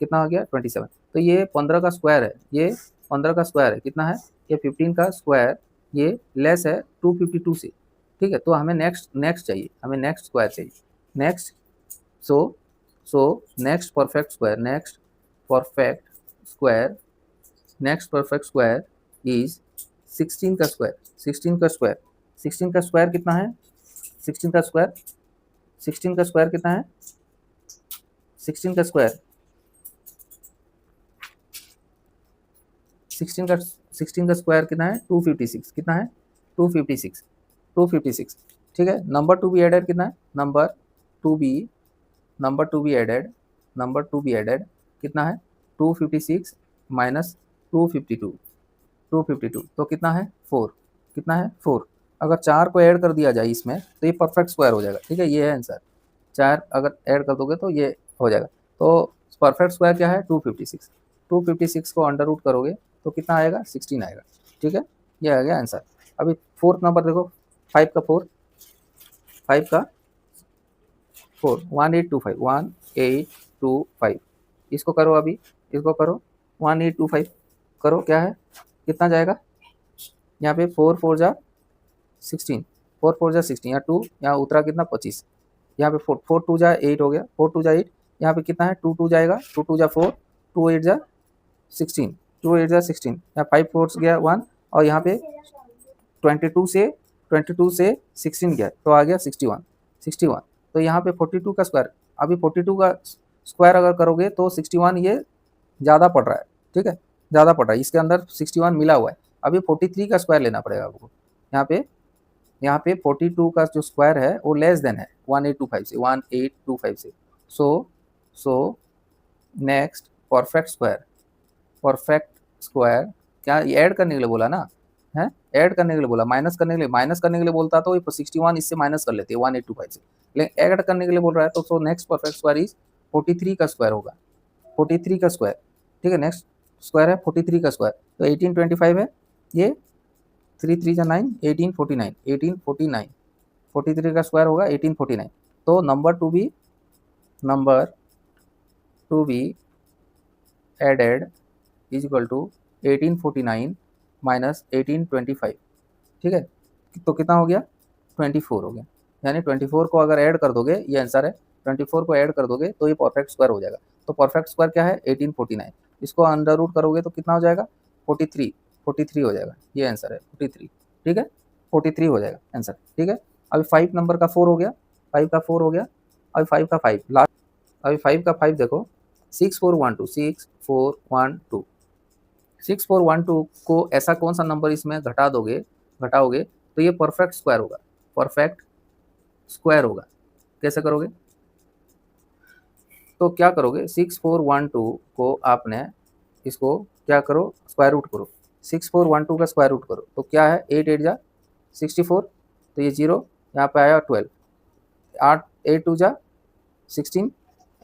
कितना हो गया 27। तो ये 15 का स्क्वायर है, ये 15 का स्क्वायर है, कितना है ये 15 का स्क्वायर, ये लेस है 252 से। ठीक है, तो हमें नेक्स्ट चाहिए, हमें नेक्स्ट स्क्वायर चाहिए, next. So next perfect square, next perfect square is 16 का स्क्वायर, 16 का स्क्वायर, 16 का स्क्वायर कितना है 16 का स्क्वायर, 16 का स्क्वायर कितना है 16 का स्क्वायर, 16 का स्क्वायर कितना है 256, कितना है 256, 256। ठीक है, नंबर टू बी एडेड कितना है, नंबर टू बी एडेड कितना है 256 माइनस 252, 252 तो कितना है 4, कितना है 4। अगर 4 को ऐड कर दिया जाए इसमें तो ये परफेक्ट स्क्वायर हो जाएगा। ठीक है, ये है आंसर, 4 अगर ऐड कर दोगे तो ये हो जाएगा। तो परफेक्ट स्क्वायर क्या है 256, 256 को अंडर रूट करोगे तो कितना आएगा 16 आएगा। ठीक है, ये आ गया आंसर। अभी फोर्थ नंबर देखो, 5 का 4, 5 का 4 1825, 1825 इसको करो, अभी इसको करो 1825 करो, क्या है कितना जाएगा यहाँ पे 4 4 जा 16, 4 4 जा 16, यहाँ 2 यहाँ उतरा कितना 25, यहाँ पे 4 4 2 जा 8 हो गया, 4 2 जा 8, यहाँ पे कितना है 2 2 जाएगा, 2 2 जा 4, 2 8 जा 16, 2 8 जा 16, यहाँ 5 4 गया 1, और यहाँ पे 22 से 16 गया तो आ गया 61, 61। तो यहाँ पे 42 का स्क्वायर, अभी 42 का स्क्वायर अगर करोगे तो 61 ये ज़्यादा पड़ रहा है। ठीक है, ज़्यादा पड़ रहा है, इसके अंदर 61 मिला हुआ है। अभी 43 का स्क्वायर लेना पड़ेगा आपको। यहाँ पे 42 का जो स्क्वायर है वो लेस देन है 1825 से। सो नेक्स्ट परफेक्ट स्क्वायर क्या ऐड करने के लिए बोला ना, है ऐड करने के लिए बोला, माइनस करने के लिए बोलता तो 61 इससे माइनस कर लेते 1825 से, लेकिन ऐड करने के लिए बोल रहा है तो so next perfect square is 43 का स्क्वायर होगा, 43 का स्क्वायर। ठीक है, नेक्स्ट स्क्वायर है 43 का स्क्वायर, तो 1825 है, ये 3 3 जा 9, 1849, 1849, 43 का स्क्वायर होगा 1849। तो number to be added is equal to 1849 minus 1825। ठीक है, तो कितना हो गया 24 हो गया, यानी 24 को अगर ऐड कर दोगे, ये आंसर है, 24 को ऐड कर दोगे तो ये परफेक्ट स्क्वायर हो जाएगा। तो परफेक्ट स्क्वायर क्या है 1849, इसको अंडर रूट करोगे तो कितना हो जाएगा 43 हो जाएगा, ये आंसर है 43। ठीक है, 43 हो जाएगा आंसर। ठीक है, अभी 5 नंबर का 4 हो गया, 5 का 4 हो गया, अभी 5 का 5 लास्ट, अभी 5 का 5 देखो 6412, 6412, 6412 को ऐसा कौन सा नंबर इसमें घटाओगे तो ये परफेक्ट स्क्वायर होगा, परफेक्ट स्क्वायर होगा। कैसे करोगे, तो क्या करोगे 6412 को आपने इसको क्या करो स्क्वायर रूट करो, 6412 का स्क्वायर रूट करो तो क्या है 8 8 जा 64, तो ये 0 यहाँ पे आया 12, 8 8 2 जा 16,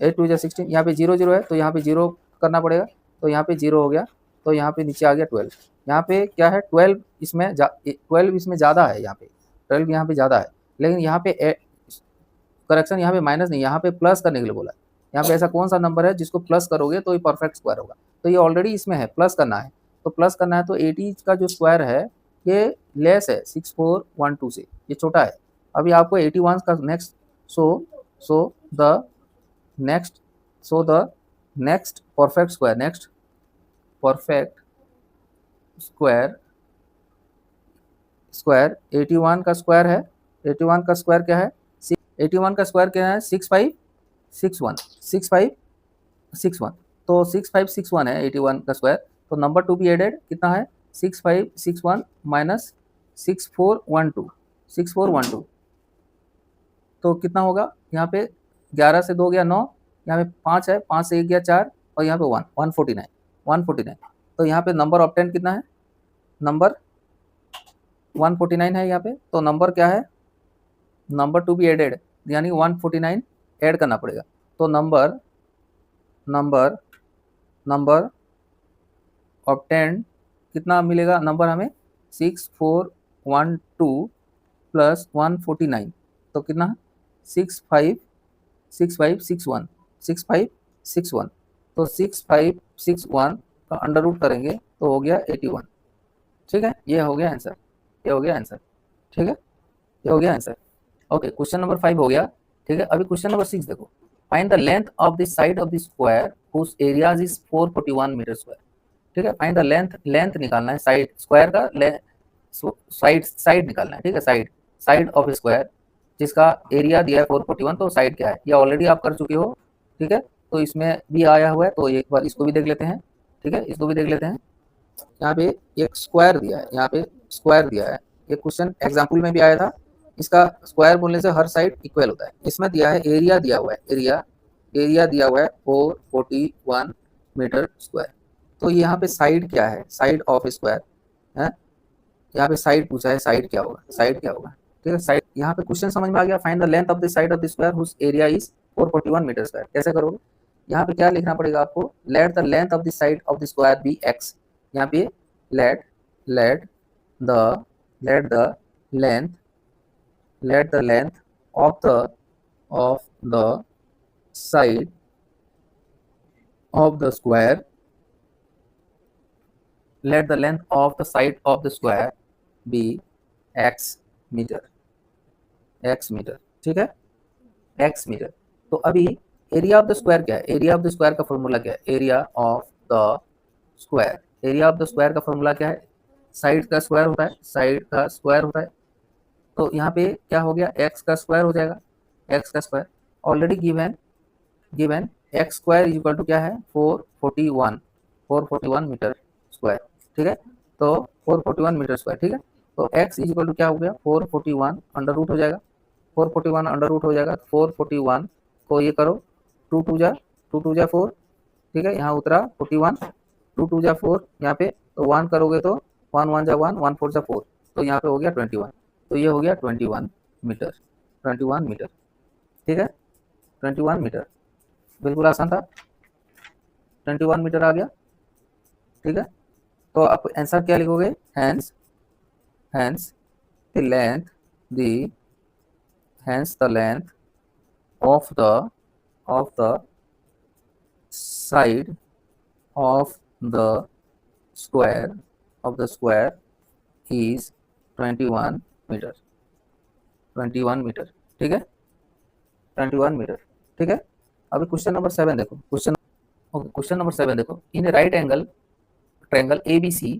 8 2 जा 16, यहाँ पे 0 0 है तो यहाँ पे 0 करना पड़ेगा, तो यहाँ पे 0 हो गया, तो यहाँ पे नीचे आ गया 12। यहाँ पे क्या है 12 इसमें 12 इसमें ज़्यादा है, यहाँ पे 12 यहाँ पे ज़्यादा है, लेकिन यहाँ पे करेक्शन यहाँ पे माइनस नहीं, यहाँ पे प्लस करने के लिए बोला। यहाँ पे ऐसा कौन सा नंबर है जिसको प्लस करोगे तो ये परफेक्ट स्क्वायर होगा, तो ये ऑलरेडी इसमें है, प्लस करना है, तो प्लस करना है तो 80 का जो स्क्वायर है ये लेस है 6412 से, ये छोटा है। अभी आपको 81 का next so the next perfect square 81 का स्क्वायर है। 81 का स्क्वायर क्या है? 81 का स्क्वायर क्या है? 6561 तो 6561 है 81 का स्क्वायर। तो नंबर टू बी एडेड कितना है? 6561 माइनस 6412 तो कितना होगा? यहाँ पे 11 से 2 गया 9, यहाँ पे 5 है, 5 से 1 गया 4 और यहाँ पे 149 तो यहाँ पे नंबर ऑब्टेन कितना है? नंबर 149 है यहाँ पे। तो नंबर क्या है? नंबर टू बी एडेड यानी 149 ऐड करना पड़ेगा। तो नंबर ऑब्टेन कितना मिलेगा? नंबर हमें 6412 प्लस 149 तो कितना? 6561 तो 6561 का अंडर रूट करेंगे तो हो गया 81। ठीक है, ये हो गया आंसर, ठीक है, ये हो गया आंसर। ओके, क्वेश्चन नंबर 5 हो गया। ठीक है, अभी क्वेश्चन नंबर 6 देखो। Find the length of the side of the square whose area is 441 metre square. ठीक है, फाइंड द लेंथ निकालना है, साइड स्क्वायर का साइड निकालना है। ठीक है, साइड ऑफ स्क्वायर जिसका एरिया दिया है 441 तो साइड क्या है ये ऑलरेडी आप कर चुके हो। ठीक है, तो इसमें भी आया हुआ है तो एक बार इसको भी देख लेते हैं। ठीक है, इसको भी देख लेते हैं। यहाँ पे एक स्क्वायर दिया है, ये क्वेश्चन एग्जाम्पल में भी आया था। इसका स्क्वायर बोलने से हर साइड इक्वल होता है। इसमें दिया है एरिया दिया हुआ है 441 मीटर स्क्वायर। तो यहाँ पे साइड क्या है? साइड ऑफ स्क्वायर है, यहाँ पे साइड पूछा है, साइड क्या होगा? ठीक है, साइड यहाँ पे क्वेश्चन समझ में आ गया। Find the length of the side of the square whose area is 441 metre square. कैसे करोगे? यहाँ पे क्या लिखना पड़ेगा आपको? Let the length of the side of the square be x. यहाँ पे let the length of the side of the square be x metre. ठीक है, एक्स मीटर। तो अभी एरिया ऑफ द स्क्वायर क्या है? एरिया ऑफ द स्क्वायर का formula क्या है? एरिया ऑफ द स्क्वायर का फॉर्मूला क्या है? साइड का स्क्वायर होता है। तो यहाँ पे क्या हो गया? एक्स का स्क्वायर हो जाएगा। एक्स का square already given x square equal to क्या है? 441 मीटर स्क्वायर। ठीक है, तो 441 मीटर स्क्वायर। ठीक है, तो एक्स इक्वल टू क्या हो गया? 441 अंडर रूट हो जाएगा। 441 को ये करो 2 2 जा 4। ठीक है, यहाँ उतरा 41, 2 2 जा 4 यहाँ पे, तो 1 करोगे तो 1 1 जा 1, 1 4 जा 4 तो यहाँ पे हो गया 21। तो ये हो गया 21 मीटर। ठीक है, 21 मीटर बिल्कुल आसान था। 21 मीटर आ गया। ठीक है, तो आप आंसर क्या लिखोगे? Hence the length of the side of the square is 21 metre. ठीक है, 21 मीटर। ठीक है, अभी क्वेश्चन नंबर 7 देखो। क्वेश्चन नंबर 7 देखो। In a right angle triangle ABC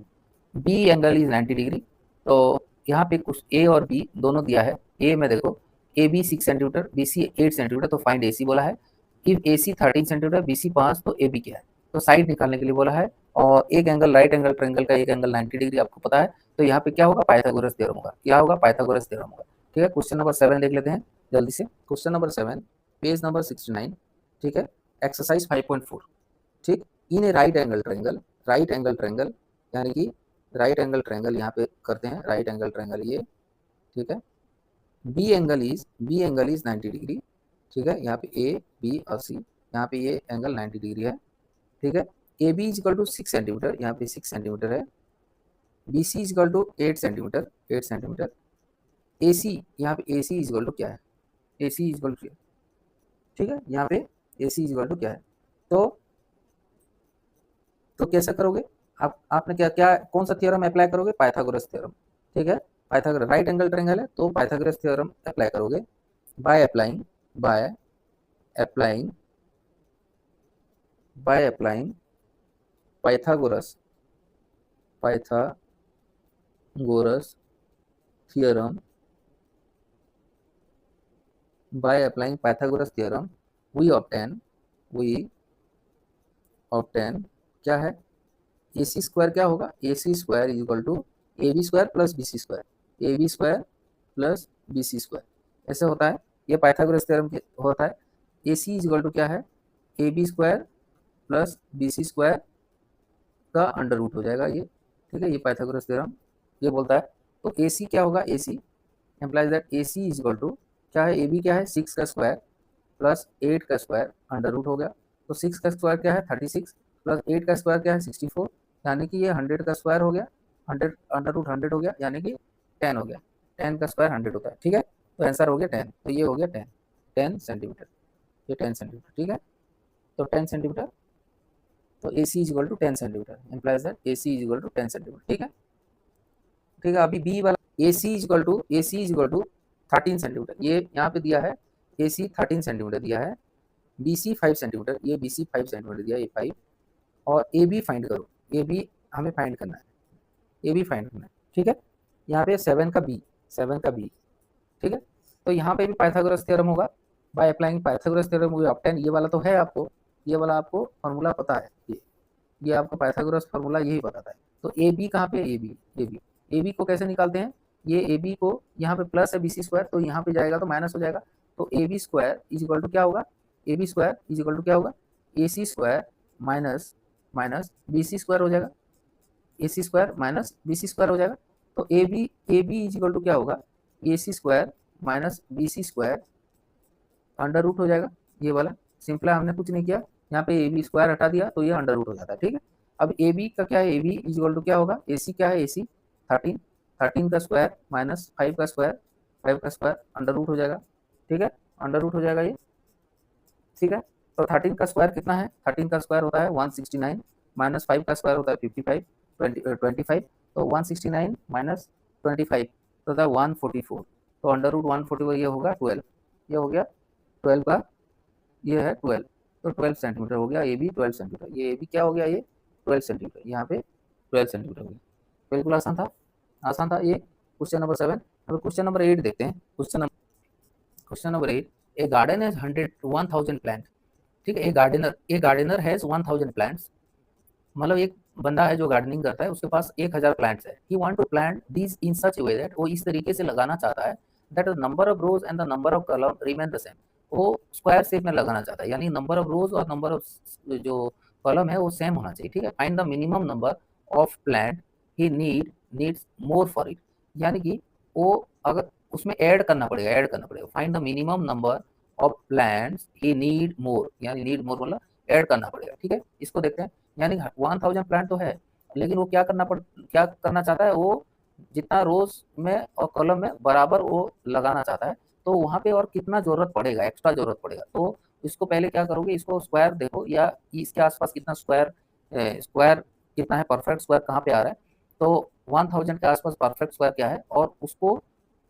B angle is 90 degree. तो यहाँ पे कुछ A और B दोनों दिया है। A में देखो AB 6 सेंटीमीटर, BC 8 सेंटीमीटर, तो फाइंड AC बोला है। इफ AC 13 सेंटीमीटर, BC 5 तो AB क्या है? तो साइड निकालने के लिए बोला है। और एक एंगल राइट एंगल ट्रायंगल का एक एंगल 90 डिग्री आपको पता है। तो यहाँ पे क्या होगा? पाइथागोरस थ्योरम होगा। ठीक है, क्वेश्चन नंबर 7 देख लेते हैं जल्दी से। Question number 7 page number 69। ठीक है, एक्सरसाइज 5.4। ठीक, इन ए राइट एंगल ट्रायंगल यानी कि राइट एंगल ट्रायंगल यहाँ पे करते हैं। राइट एंगल ट्रायंगल ये। ठीक है, बी एंगल इज 90 डिग्री। ठीक है, यहाँ पे ए बी और सी, यहाँ पे ये एंगल 90 डिग्री है। ठीक है, A B is equal to 6 centimetre, यहाँ पे 6 सेंटीमीटर है। B C is equal to 8 centimetre. A C, यहाँ पे A C is equal to क्या है? A C is equal to, ठीक है, यहाँ पे A C is equal to क्या है? तो कैसे करोगे? आपने क्या कौन सा थ्योरम अप्लाई करोगे? Pythagoras theorem. ठीक है। पाइथागोरस राइट एंगल ट्रायंगल है तो पाइथागोरस थ्योरम अप्लाई करोगे by applying applying Pythagoras theorem by applying Pythagoras theorem we obtain क्या है AC स्क्वायर क्या होगा AC square is equal to AB square plus BC square AB square plus BC square ऐसे होता है। ये Pythagoras theorem होता है। AC इज इक्वल टू क्या है AB square plus BC square का अंडर रूट हो जाएगा ये, ठीक है। ये पाइथागोरस थ्योरम ये बोलता है। तो AC क्या होगा AC implies that AC is equal to क्या है AB क्या है 6 का स्क्वायर प्लस 8 का स्क्वायर अंडर रूट हो गया। तो 6 का स्क्वायर क्या है 36 प्लस 8 का स्क्वायर क्या है 64 यानी कि ये 100 का स्क्वायर हो गया 100 अंडर रूट 100 हो गया यानी कि 10 हो गया। 10 का स्क्वायर 100 होता है, ठीक है। तो आंसर हो गया 10। तो ये हो गया 10 सेंटीमीटर, ये 10 सेंटीमीटर, ठीक है। तो 10 सेंटीमीटर तो AC is equal to 10 centimetre implies that AC is equal to 10 centimetre, ठीक है। ठीक है अभी बी वाला AC is equal to 13 centimetre ये यहाँ पे दिया है AC 13 सेंटीमीटर दिया है, BC 5 सेंटीमीटर ये BC 5 सेंटीमीटर दिया ये 5 और AB फाइंड करो AB हमें फाइंड करना है AB फाइंड करना है, ठीक है। यहाँ पे 7 का B, ठीक है। तो यहाँ पे भी पाइथागोरस थ्योरम होगा by applying Pythagoras theorem we obtain ये वाला तो है आपको, ये वाला आपको फॉर्मूला पता है ये आपको पाइथागोरस फॉर्मूला यही बताता है। तो AB कहाँ पे AB को कैसे निकालते हैं ये AB को यहाँ पे प्लस है BC स्क्वायर तो यहाँ पे जाएगा तो माइनस हो जाएगा। तो AB square is equal to क्या होगा AB square is equal to क्या होगा AC square minus BC square हो जाएगा AC square minus BC square हो जाएगा। तो AB इज इक्वल टू क्या होगा AC square minus BC square under root हो जाएगा। ये वाला सिंपल है हमने कुछ नहीं किया यहाँ पे AB स्क्वायर हटा दिया तो ये अंडर रूट हो जाता है, ठीक है। अब AB का क्या है AB इज इक्वल टू क्या होगा AC क्या है AC 13 का स्क्वायर माइनस 5 का स्क्वायर अंडर रूट हो जाएगा, ठीक है। अंडर रूट हो जाएगा ये, ठीक है। तो 13 का स्क्वायर कितना है 13 का स्क्वायर होता है 169 माइनस 5 का स्क्वायर होता है 55 25 तो 169 माइनस 25 तो होता है 144 तो अंडर रूट 144 ये होगा 12 ये हो गया 12 का ये है 12 तो 12 सेंटीमीटर हो गया AB 12 सेंटीमीटर ये AB क्या हो गया ये 12 सेंटीमीटर यहाँ पे 12 सेंटीमीटर हो गया। बिल्कुल आसान था ये क्वेश्चन नंबर 7। अब क्वेश्चन नंबर 8 देखते हैं। Question number 8 A garden has 1000 plant, ठीक है। ए गार्डनर हैज 1000 प्लांट्स मतलब एक बंदा है जो गार्डनिंग करता है उसके पास 1000 प्लांट्स है। ही want to plant these in such way that वो इस तरीके से लगाना चाहता है that the number of rows and the number of column remain the same. वो स्क्वायर शेप में लगाना चाहता है यानी नंबर ऑफ रोज और नंबर ऑफ जो कॉलम है वो सेम होना चाहिए, ठीक है। Find the minimum number of plant he needs more for it यानी कि वो अगर उसमें ऐड करना पड़ेगा find the minimum number of plants he need more यानी नीड मोर मतलब ऐड करना पड़ेगा, ठीक है। इसको देखते हैं यानी 1000 प्लांट तो है लेकिन वो क्या करना चाहता है वो जितना रोज में और कॉलम में बराबर वो लगाना चाहता है। तो वहां पे और कितना जरूरत पड़ेगा एक्स्ट्रा जरूरत पड़ेगा तो इसको पहले क्या करोगे इसको स्क्वायर देखो या इसके आसपास कितना स्क्वायर कितना है परफेक्ट स्क्वायर कहाँ पे आ रहा है। तो 1000 के आसपास परफेक्ट स्क्वायर क्या है और उसको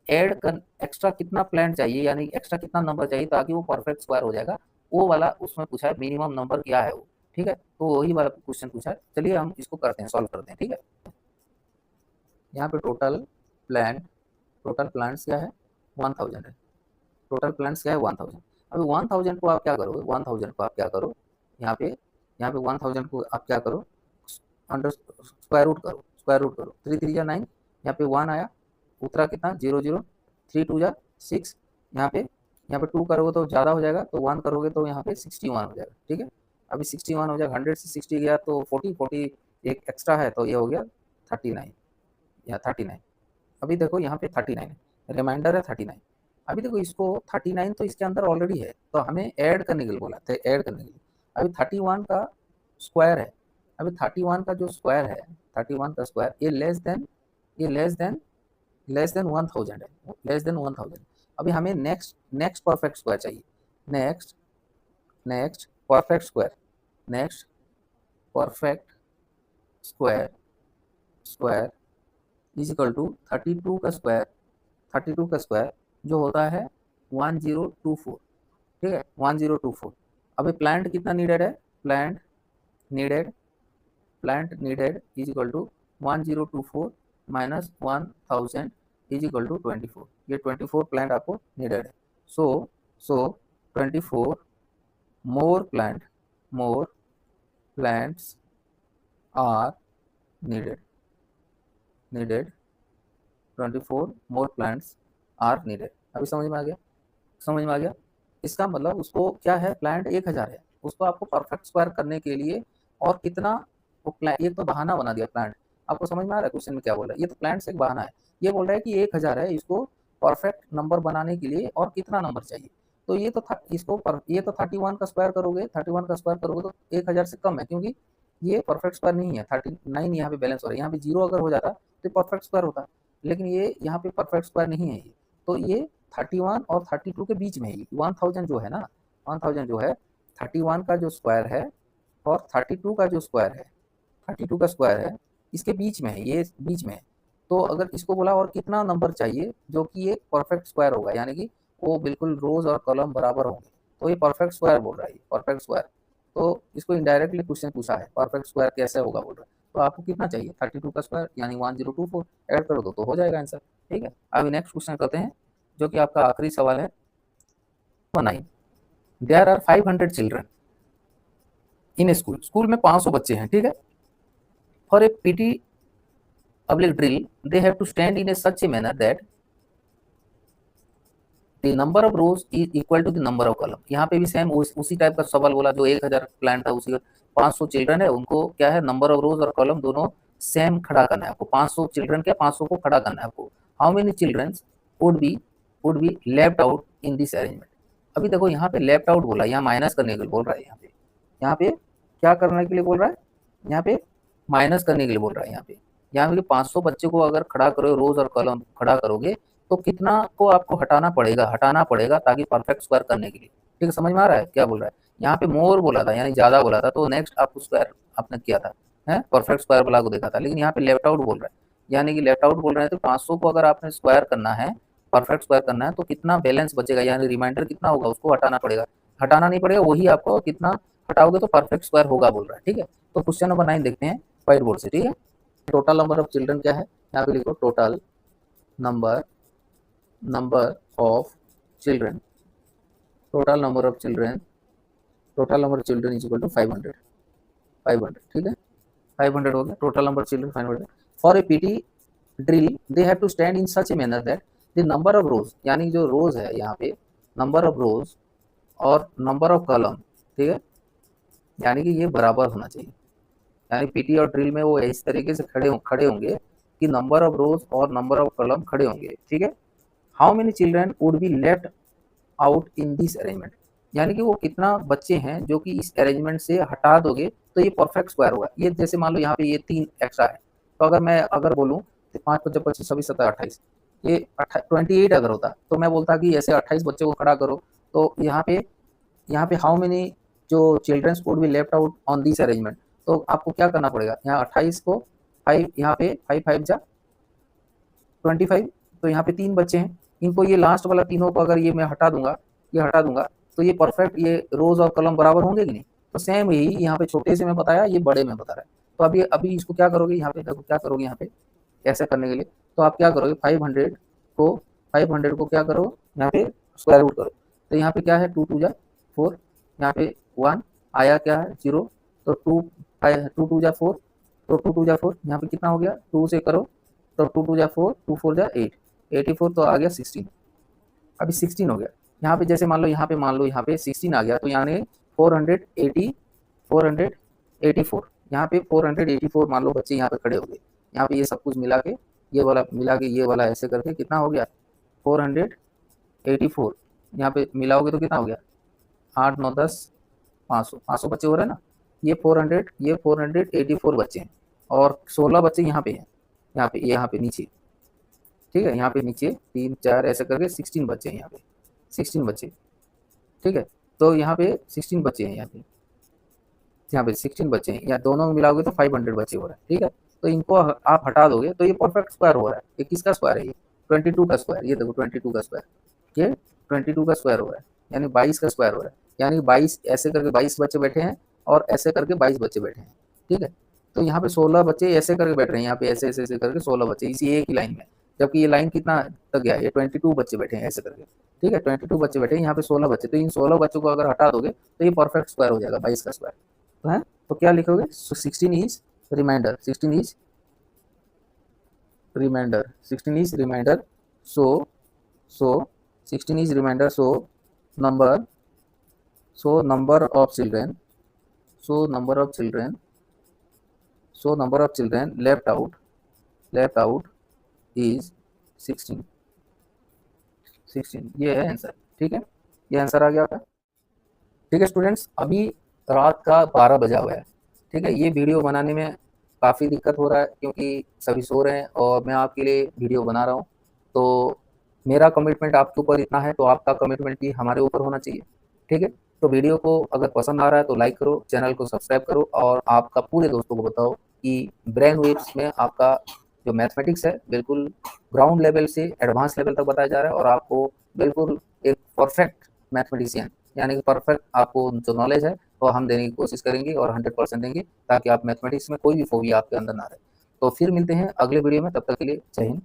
ऐड कर एक्स्ट्रा कितना प्लांट चाहिए यानी एक्स्ट्रा कितना नंबर चाहिए ताकि वो परफेक्ट स्क्वायर हो जाएगा वो वाला उसमें पूछा है मिनिमम नंबर क्या है वो, ठीक है। तो वही वाला क्वेश्चन पूछा है। चलिए हम इसको करते हैं सॉल्व करते हैं, ठीक है। यहाँ पे टोटल प्लांट्स क्या है 1000 है। टोटल प्लांट्स क्या है 1000। अभी 1000 को आप क्या करोगे 1000 को आप क्या करो यहाँ पे 1000 को आप क्या करो अंडर स्क्वायर रूट करो 3 3 जा 9 यहाँ पे 1 आया उतरा कितना 0 0 3 2 जा 6 यहाँ पे 2 करोगे तो ज़्यादा हो जाएगा तो 1 करोगे तो यहाँ पे 61 हो जाएगा, ठीक है। अभी 61 हो जाएगा 100 से 60 गया तो 40 एक एक्स्ट्रा है तो ये हो गया 39 या 39। अभी देखो यहाँ पे 39 है रिमाइंडर है 39। अभी देखो इसको 39 तो इसके अंदर ऑलरेडी है तो हमें ऐड करने के लिए बोला था ऐड करने के लिए। अभी 31 का स्क्वायर है अभी 31 का जो स्क्वायर है 31 का स्क्वायर ये लेस देन 1000 है लेस देन 1000। अभी हमें नेक्स्ट परफेक्ट स्क्वायर चाहिए next perfect square is equal to 32 का स्क्वायर जो होता है 1024, ठीक है 1024। अभी प्लांट कितना नीडेड है, plant needed is equal to 1024 minus 1000 is equal to 24, ये 24 प्लांट आपको नीडेड है। So 24 more plants are needed 24 more plants are needed. अभी समझ में आ गया। इसका मतलब उसको क्या है, प्लांट 1000 है, उसको आपको परफेक्ट स्क्वायर करने के लिए और कितना, वो प्लांट ये तो बहाना बना दिया प्लांट। आपको समझ में आ रहा है क्वेश्चन में क्या बोल रहा है, ये तो प्लांट से एक बहाना है। ये बोल रहा है कि 1000 है, इसको परफेक्ट नंबर बनाने के लिए और कितना नंबर चाहिए। तो ये तो ये तो 31 का स्क्वायर करोगे, 31 का स्क्वायर करोगे तो 1000 से कम है, क्योंकि ये परफेक्ट स्क्वायर नहीं है। 39 यहाँ पे बैलेंस हो रहा है, यहाँ पे 0 अगर हो जाता तो परफेक्ट स्क्वायर होता, लेकिन ये यहाँ पे परफेक्ट स्क्वायर नहीं है ये। तो ये 31 और 32 के बीच में है। 1000 जो है ना, 1000 जो है 31 का जो स्क्वायर है और 32 का जो स्क्वायर है, 32 का स्क्वायर है, इसके बीच में है, ये बीच में है। तो अगर इसको बोला और कितना नंबर चाहिए जो कि एक परफेक्ट स्क्वायर होगा, यानी कि वो बिल्कुल रोज और कॉलम बराबर होंगे, तो ये परफेक्ट स्क्वायर बोल रहा है, परफेक्ट स्क्वायर। तो इसको इनडायरेक्टली क्वेश्चन पूछा है परफेक्ट स्क्वायर कैसे होगा बोल रहा है। तो आपको कितना चाहिए, 32 का स्क्वायर यानी 1024 ऐड कर दो तो हो जाएगा आंसर, ठीक है। अभी नेक्स्ट क्वेश्चन करते हैं जो कि आपका आखिरी सवाल है। 9 there are 500 children in school में 500 बच्चे हैं, ठीक है। For a PT public drill they have to stand in a such a manner that the number of rows is equal to the number of column. यहाँ पे भी same उसी type का सवाल बोला जो 1000 प्लांट था, उसी 500 चिल्ड्रन है, उनको क्या है, नंबर ऑफ रोज और कॉलम दोनों सेम खड़ा करना है आपको। 500 चिल्ड्रन क्या, 500 को खड़ा करना है आपको। How many children would be left out in this arrangement. अभी देखो यहाँ पे लेफ्ट आउट बोला, यहाँ माइनस करने के लिए बोल रहा है। यहाँ पे क्या करने के लिए बोल रहा है, यहाँ पे माइनस करने के लिए बोल रहा है। यहाँ पे 500 बच्चे को अगर खड़ा करो, रोज और कॉलम खड़ा करोगे तो कितना को आपको हटाना पड़ेगा ताकि परफेक्ट स्क्वायर करने के लिए, ठीक है। समझ में आ रहा है क्या बोल रहा है। यहाँ पे मोर बोला था यानी ज्यादा बोला था, तो नेक्स्ट आपको स्क्वायर आपने किया था, है परफेक्ट स्क्वायर वाला को देखा था, लेकिन यहाँ पे लेफ्ट आउट बोल रहा है, यानी कि लेफ्ट आउट बोल रहे हैं। तो 500 को अगर आपने स्क्वायर करना है, परफेक्ट स्क्वायर करना है, तो कितना बैलेंस बचेगा, यानी रिमाइंडर कितना होगा, उसको हटाना पड़ेगा। हटाना नहीं पड़ेगा, वही आपको कितना हटाओगे तो परफेक्ट स्क्वायर होगा बोल रहा है, ठीक है। तो क्वेश्चन नंबर 9 देखते हैं व्हाइट बोर्ड से, ठीक है। टोटल नंबर ऑफ चिल्ड्रन क्या है, यहाँ पे लिखो total number of children, total number of children is equal to 500, ठीक है। 500 हो गया, total number of children 500। For a PT drill they have to stand in such a manner that the number of rows, यानी जो रोज है यहाँ पे number of रोज और नंबर ऑफ कॉलम, ठीक है, यानी कि ये बराबर होना चाहिए। यानी पीटी और ड्रिल में वो इस तरीके से खड़े होंगे कि नंबर ऑफ रोज और नंबर ऑफ कॉलम खड़े होंगे, ठीक है। How many children would be left out in this arrangement, यानी कि वो कितना बच्चे हैं जो कि इस अरेंजमेंट से हटा दोगे तो ये परफेक्ट स्क्वायर होगा। ये जैसे मान लो यहाँ पे ये 3 एक्स्ट्रा है, तो अगर मैं बोलूँ तो 5 5 25 26 27 28, ये 28 अगर होता तो मैं बोलता कि ऐसे 28 बच्चे को खड़ा करो। तो यहाँ पे हाउ मेनी जो childrens would be left out on this arrangement, तो आपको क्या करना पड़ेगा, यहाँ 28 को 5, यहाँ पे 5 5 जा 25, तो यहाँ पे 3 बच्चे हैं, इनको ये लास्ट वाला तीनों को अगर ये मैं हटा दूंगा तो ये परफेक्ट, ये रोज और कॉलम बराबर होंगे कि नहीं। तो सेम यही यहाँ पे छोटे से में बताया, ये बड़े में बता रहा है। तो अभी इसको क्या करोगे, यहाँ पे देखो क्या करोगे, यहाँ पे ऐसे करने के लिए तो आप क्या करोगे, 500 को क्या करो, यहाँ पे स्क्वायर रूट करो। तो यहाँ पे क्या है, 2 2 जा 4, यहाँ पे 1 आया, क्या है 0, तो 2 2 जा 4, तो 2 2 जा 4, यहाँ पे कितना हो गया, 2 से करो तो 2 2 जा 4, 2 4 जा 8, 84, तो आ गया 16। अभी 16 हो गया। यहाँ पे जैसे मान लो यहाँ पे 16 आ गया, तो यानी 484, यहाँ पे 484 मान लो बच्चे यहाँ पे खड़े हो गए। यहाँ पे ये सब कुछ मिला के ये वाला ऐसे करके कितना हो गया, 484, यहाँ पे मिलाओगे तो कितना हो गया, 8 9 10 500 बच्चे हो रहे हैं ना। ये 484 बच्चे हैं और 16 बच्चे यहाँ पे हैं, यहाँ पे नीचे, ठीक है। यहाँ पे नीचे 3 4 ऐसे करके 16 बच्चे हैं, यहाँ पे 16 बच्चे, ठीक है। तो यहाँ पे 16 बच्चे हैं, यहाँ पे 16 बच्चे हैं, या दोनों मिलाओगे तो 500 बच्चे हो रहे हैं, ठीक है। तो इनको आप हटा दोगे तो ये परफेक्ट स्क्वायर हो रहा है। ये किसका स्क्वायर है? ये 22 का स्क्वायर। ये देखो 22 का स्क्वायर, ये 22 का स्क्वायर हो रहा है, यानी 22 का स्क्वायर हो रहा है। यानी 22 ऐसे करके 22 बच्चे बैठे हैं और ऐसे करके 22 बच्चे बैठे हैं, ठीक है। तो यहाँ पे 16 बच्चे ऐसे करके बैठ रहे हैं, यहाँ पे ऐसे ऐसे ऐसे करके 16 बच्चे इसी एक ही लाइन में, जबकि ये लाइन कितना तक गया? ये 22 बच्चे बैठे हैं ऐसे करके, ठीक है। 22 बच्चे बैठे हैं, यहाँ पे 16 बच्चे, तो इन 16 बच्चों को अगर हटा दोगे तो ये परफेक्ट स्क्वायर हो जाएगा 22 का स्क्वायर। तो है, तो क्या लिखोगे? 16 is remainder, 16 is remainder, 16 is remainder, so 16 is remainder, so number number of children, so number of children left out is 16, ये है आंसर, ठीक है। ये आंसर आ गया आपका, ठीक है स्टूडेंट्स। अभी रात का 12 बजा हुआ है, ठीक है। ये वीडियो बनाने में काफ़ी दिक्कत हो रहा है क्योंकि सभी सो रहे हैं और मैं आपके लिए वीडियो बना रहा हूँ। तो मेरा कमिटमेंट आपके ऊपर इतना है, तो आपका कमिटमेंट भी हमारे ऊपर होना चाहिए, ठीक है। तो वीडियो को अगर पसंद आ रहा है तो लाइक करो, चैनल को सब्सक्राइब करो और आपका पूरे दोस्तों को बताओ कि ब्रेन वेव्स में आपका जो मैथमेटिक्स है बिल्कुल ग्राउंड लेवल से एडवांस लेवल तक बताया जा रहा है और आपको बिल्कुल एक परफेक्ट मैथमेटिशियन यानी कि परफेक्ट आपको जो नॉलेज है वो हम देने की कोशिश करेंगे और 100% देंगे, ताकि आप मैथमेटिक्स में कोई भी फोबिया आपके अंदर ना रहे। तो फिर मिलते हैं अगले वीडियो में, तब तक के लिए जय हिंद।